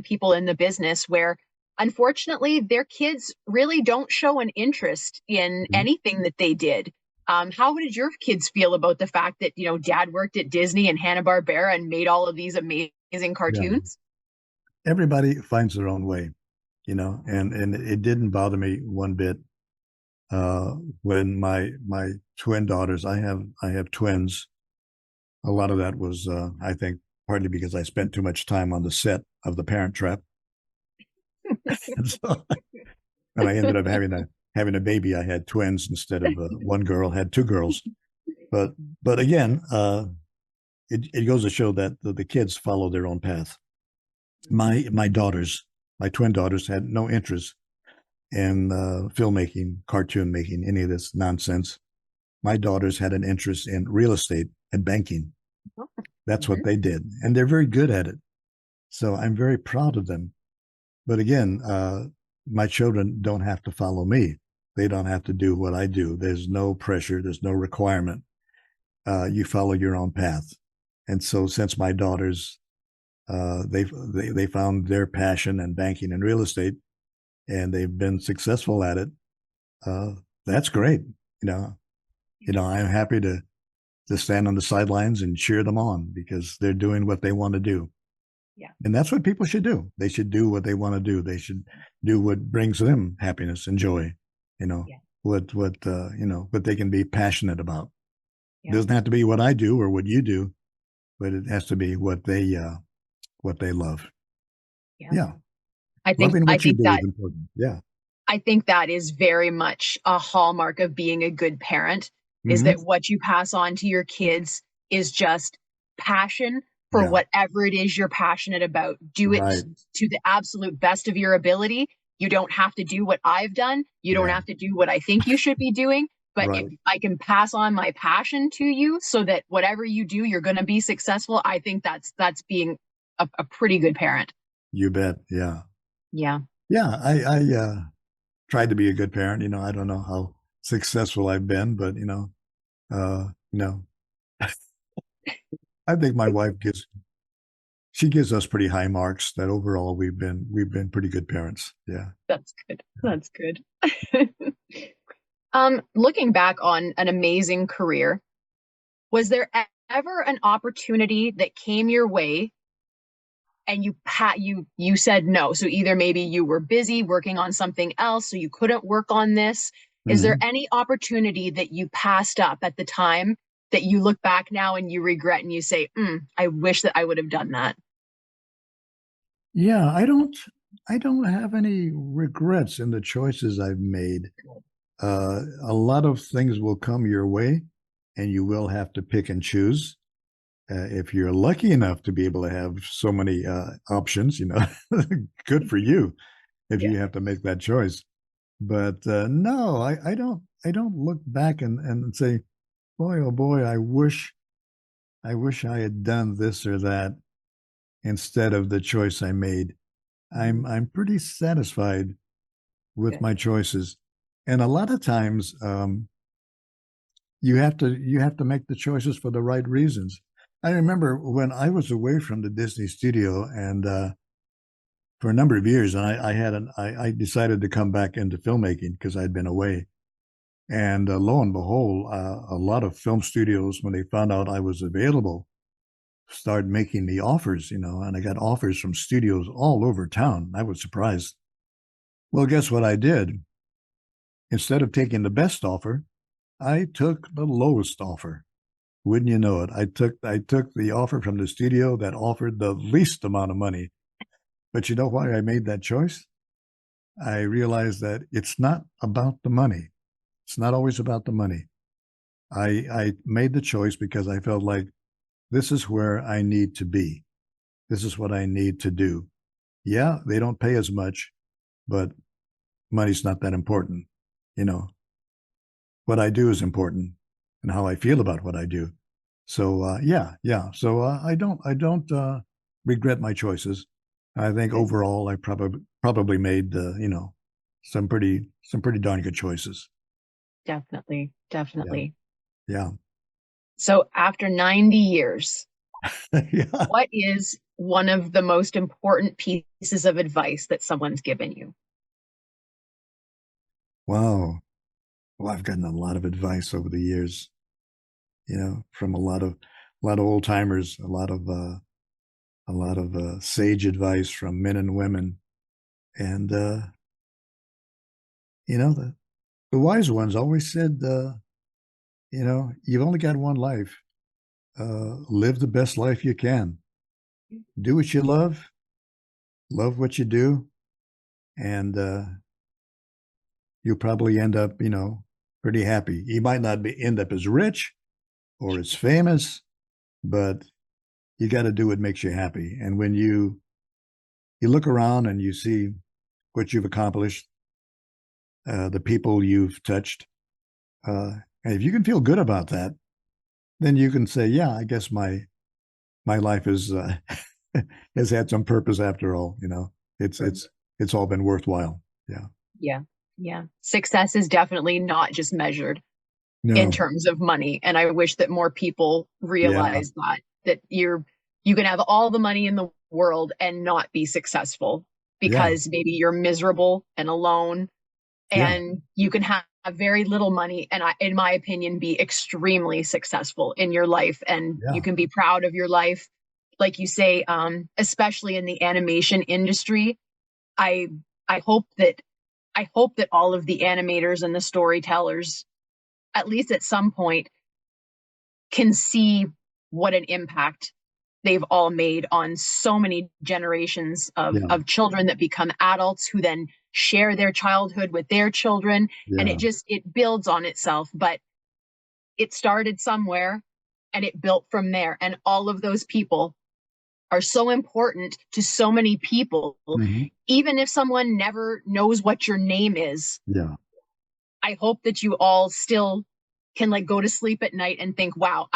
people in the business where, unfortunately, their kids really don't show an interest in anything that they did. How did your kids feel about the fact that, you know, Dad worked at Disney and Hanna-Barbera and made all of these amazing cartoons? Everybody finds their own way, you know, and it didn't bother me one bit. When my twin daughters, I have twins. A lot of that was, I think, partly because I spent too much time on the set of The Parent Trap, and I ended up having a baby. I had twins instead of one girl. Had two girls, but again, it goes to show that the kids follow their own path. My twin daughters had no interest in filmmaking, cartoon making, any of this nonsense. My daughters had an interest in real estate and banking. That's what they did, and they're very good at it. So I'm very proud of them. But again, my children don't have to follow me. They don't have to do what I do. There's no pressure. There's no requirement. You follow your own path. And so since my daughters, they found their passion in banking and real estate, and they've been successful at it, that's great. You know, I'm happy to stand on the sidelines and cheer them on because they're doing what they want to do. Yeah. And that's what people should do. They should do what they want to do. They should do what brings them happiness and joy, you know, what they can be passionate about. It doesn't have to be what I do or what you do, but it has to be what they love. Yeah. I think that is important. Yeah. I think that is very much a hallmark of being a good parent, is that what you pass on to your kids is just passion for whatever it is you're passionate about. Do it to the absolute best of your ability. You don't have to do what I've done. You don't have to do what I think you should be doing. But if I can pass on my passion to you so that whatever you do, you're going to be successful, I think that's being a pretty good parent. You bet. Yeah. Yeah. Yeah. I tried to be a good parent. You know, I don't know how successful I've been, but you know, I think my wife gives us pretty high marks that overall we've been pretty good parents. Yeah. That's good. That's good. Looking back on an amazing career, was there ever an opportunity that came your way and you said no? So either maybe you were busy working on something else, so you couldn't work on this. Is there any opportunity that you passed up at the time that you look back now and you regret and you say, I wish that I would have done that? Yeah, I don't have any regrets in the choices I've made. A lot of things will come your way and you will have to pick and choose. If you're lucky enough to be able to have so many options, you know, good for you if you have to make that choice. But no, I don't look back and say, boy, oh boy, I wish I had done this or that instead of the choice I made. I'm pretty satisfied with my choices, and a lot of times you have to make the choices for the right reasons. I remember when I was away from the Disney studio, and for a number of years, and I decided to come back into filmmaking because I'd been away. And lo and behold, a lot of film studios, when they found out I was available, started making me offers, and I got offers from studios all over town. I was surprised. Well, guess what I did? Instead of taking the best offer, I took the lowest offer. Wouldn't you know it? I took the offer from the studio that offered the least amount of money. But you know why I made that choice? I realized that it's not about the money. It's not always about the money. I made the choice because I felt like this is where I need to be. This is what I need to do. Yeah, they don't pay as much, but money's not that important. What I do is important, and how I feel about what I do. So yeah. So I don't regret my choices. I think overall I probably made some pretty darn good choices. Definitely. Yeah. So after 90 years, Yeah. what is one of the most important pieces of advice that someone's given you? Wow. Well, I've gotten a lot of advice over the years, from a lot of old timers, a lot of sage advice from men and women, and the wise ones always said, you've only got one life. Live the best life you can. Do what you love what you do, and you'll probably end up, pretty happy. You might not end up as rich or as famous, but you got to do what makes you happy. And when you look around and you see what you've accomplished, the people you've touched, and if you can feel good about that, then you can say, yeah, I guess my life is has had some purpose after all. It's all been worthwhile. Yeah. Success is definitely not just measured in No. terms of money. And I wish that more people realize that you can have all the money in the world and not be successful because maybe you're miserable and alone, and you can have very little money and, in my opinion, be extremely successful in your life, and you can be proud of your life. Like you say, especially in the animation industry, I hope that all of the animators and the storytellers, at least at some point, can see what an impact they've all made on so many generations of children that become adults who then share their childhood with their children. And it builds on itself, but it started somewhere and it built from there. And all of those people are so important to so many people. Even if someone never knows what your name is, I hope that you all still can go to sleep at night and think, wow,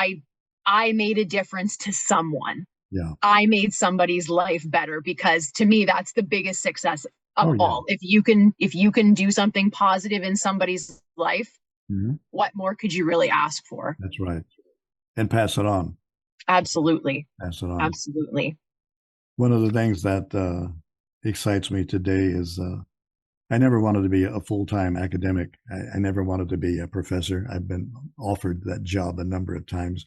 I made a difference to someone. I made somebody's life better, because to me, that's the biggest success of all. If you can do something positive in somebody's life, what more could you really ask for? That's right. And pass it on. Absolutely. Pass it on. Absolutely. One of the things that excites me today is I never wanted to be a full-time academic. I never wanted to be a professor. I've been offered that job a number of times,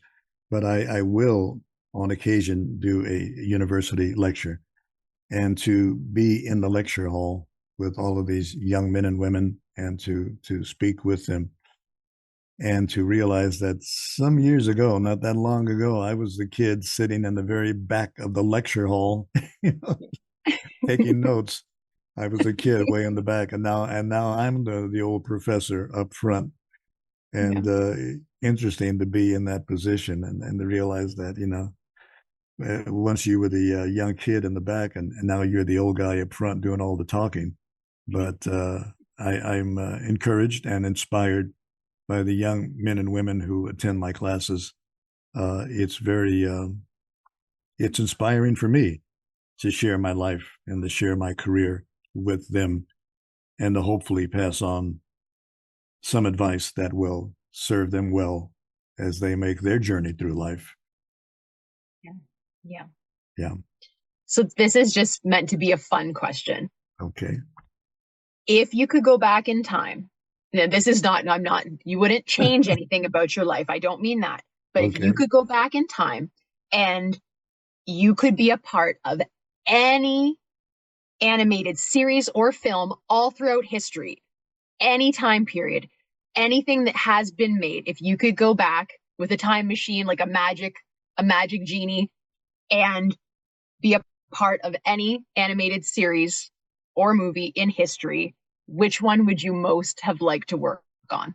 but I will on occasion do a university lecture, and to be in the lecture hall with all of these young men and women, and to speak with them, and to realize that some years ago, not that long ago, I was the kid sitting in the very back of the lecture hall, taking notes. I was a kid way in the back, and now I'm the old professor up front. And interesting to be in that position, and to realize that, once you were the young kid in the back, and now you're the old guy up front doing all the talking. But I'm encouraged and inspired by the young men and women who attend my classes. It's inspiring for me to share my life and to share my career with them, and to hopefully pass on some advice that will serve them well as they make their journey through life. Yeah. So this is just meant to be a fun question. Okay. If you could go back in time, now this is not, you wouldn't change anything about your life. I don't mean that. But if you could go back in time and you could be a part of any animated series or film all throughout history, any time period, anything that has been made, if you could go back with a time machine, like a magic genie, and be a part of any animated series or movie in history, which one would you most have liked to work on?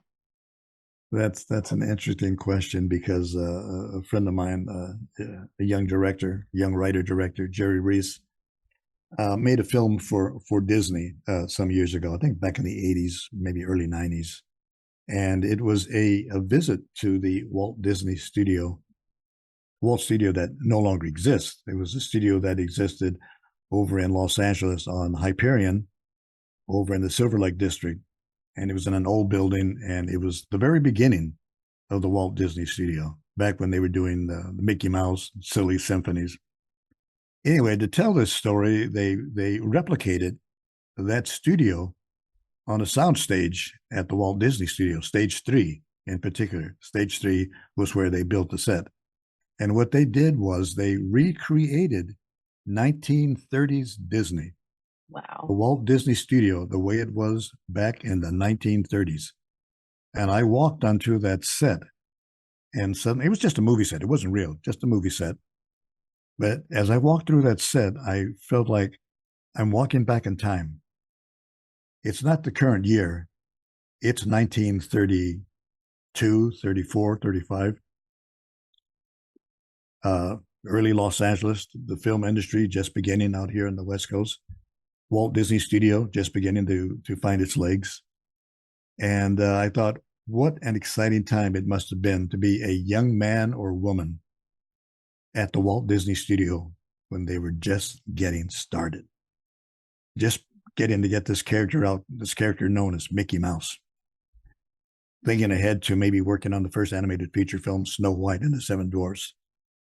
That's an interesting question, because a friend of mine, a young writer-director, Jerry Reese, made a film for Disney some years ago, I think back in the 80s, maybe early 90s. And it was a visit to the Walt studio that no longer exists. It was a studio that existed over in Los Angeles on Hyperion, over in the Silver Lake district. And it was in an old building, and it was the very beginning of the Walt Disney Studio, back when they were doing the Mickey Mouse silly symphonies. Anyway, to tell this story, they replicated that studio on a soundstage at the Walt Disney Studio, Stage 3 in particular. Stage 3 was where they built the set. And what they did was they recreated 1930s Disney. Wow. The Walt Disney Studio, the way it was back in the 1930s. And I walked onto that set, and suddenly, it was just a movie set. It wasn't real, just a movie set. But as I walked through that set, I felt like I'm walking back in time. It's not the current year. It's 1932, 34, 35. Early Los Angeles, the film industry just beginning out here on the West Coast. Walt Disney Studio just beginning to find its legs. And I thought, what an exciting time it must have been to be a young man or woman at the Walt Disney Studio when they were just getting started. Just getting to get this character out, this character known as Mickey Mouse. Thinking ahead to maybe working on the first animated feature film, Snow White and the Seven Dwarfs.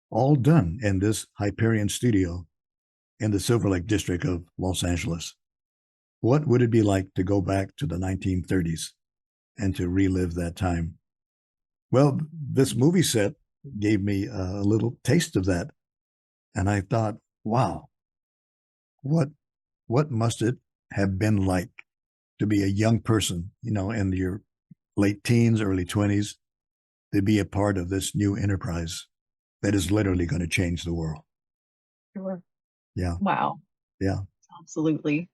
All done in this Hyperion studio in the Silver Lake district of Los Angeles. What would it be like to go back to the 1930s and to relive that time? Well, this movie set gave me a little taste of that. And I thought, wow, what must it have been like to be a young person, in your late teens, early 20s, to be a part of this new enterprise that is literally going to change the world. Sure. Yeah. Wow. Yeah. Absolutely.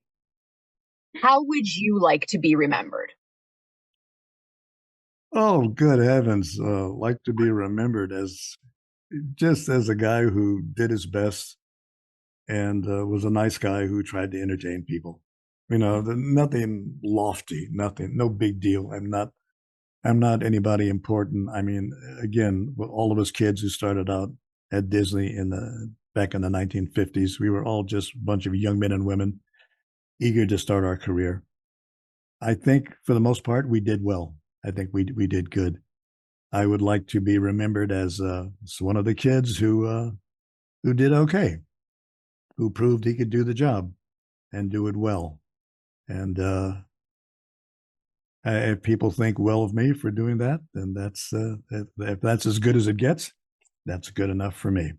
How would you like to be remembered? Oh, good heavens. Like to be remembered as just as a guy who did his best and was a nice guy who tried to entertain people. Nothing lofty, no big deal. I'm not anybody important. I mean, again, all of us kids who started out at Disney back in the 1950s, we were all just a bunch of young men and women eager to start our career. I think for the most part, we did well. I think we did good. I would like to be remembered as one of the kids who did okay, who proved he could do the job and do it well. And if people think well of me for doing that, then that's if that's as good as it gets, that's good enough for me.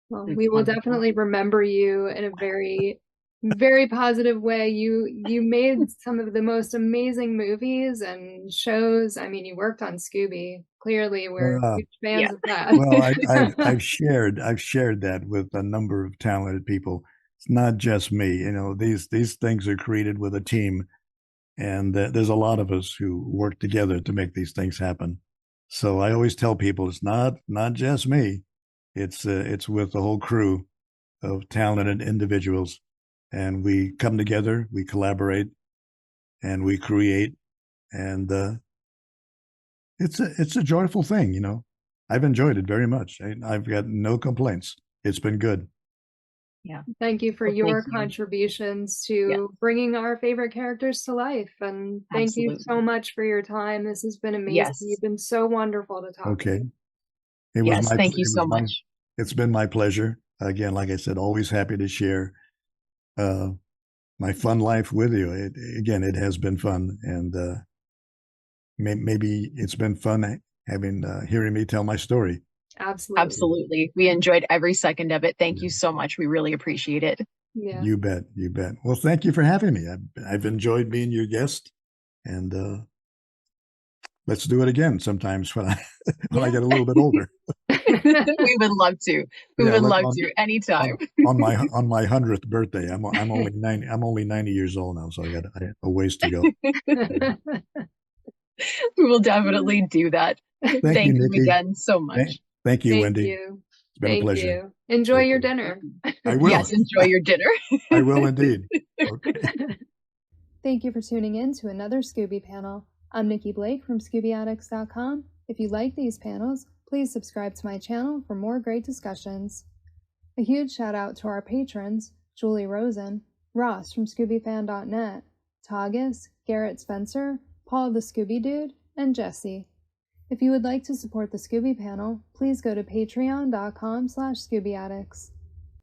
Well, we will definitely remember you in a very, very positive way. You made some of the most amazing movies and shows. I mean, you worked on Scooby. Clearly, we're huge fans of that. Well, I've shared that with a number of talented people. It's not just me. These things are created with a team, and there's a lot of us who work together to make these things happen. So I always tell people it's not just me. It's with the whole crew of talented individuals, and we come together, we collaborate, and we create And it's a joyful thing, you know. I've enjoyed it very much. I've got no complaints. It's been good. Yeah. Thank you for Well, your thank you. contributions to bringing our favorite characters to life. And thank you so much for your time. This has been amazing. Yes. You've been so wonderful to talk to. It was my thank you so much. It's been my pleasure. Again, like I said, always happy to share my fun life with you. It has been fun, and maybe it's been fun having hearing me tell my story. Absolutely. We enjoyed every second of it. Thank you so much. We really appreciate it. Yeah. You bet. Well, thank you for having me. I've enjoyed being your guest, and let's do it again sometimes when I get a little bit older. We would love to. We would love to anytime. on my 100th birthday. I'm only 90. I'm only 90 years old now, so I got a ways to go. We will definitely do that. Thank you again so much. Thank you, Wendy. You. It's been a pleasure. You. Enjoy your dinner. I will. Yes, enjoy your dinner. I will indeed. Okay. Thank you for tuning in to another Scooby panel. I'm Nikki Blake from ScoobyAddicts.com. If you like these panels, please subscribe to my channel for more great discussions. A huge shout out to our patrons, Julie Rosen, Ross from ScoobyFan.net, Tagus, Garrett Spencer, Paul the Scooby Dude, and Jesse. If you would like to support the Scooby panel, please go to patreon.com/ScoobyAddicts.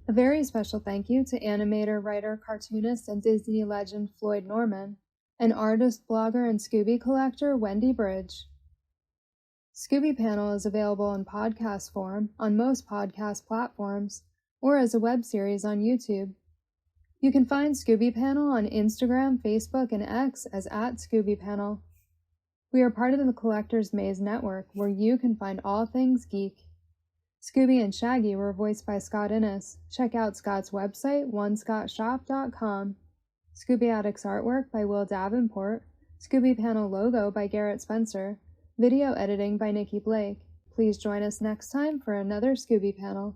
A very special thank you to animator, writer, cartoonist, and Disney legend Floyd Norman, and artist, blogger, and Scooby collector Wendy BRYDGE. Scooby Panel is available in podcast form on most podcast platforms, or as a web series on YouTube. You can find Scooby Panel on Instagram, Facebook, and X as @ScoobyPanel. We are part of the Collector's Maze Network, where you can find all things geek. Scooby and Shaggy were voiced by Scott Innes. Check out Scott's website, onescottshop.com. Scooby Addicts artwork by Will Davenport. Scooby Panel logo by Garrett Spencer. Video editing by Nikki Blake. Please join us next time for another Scooby Panel.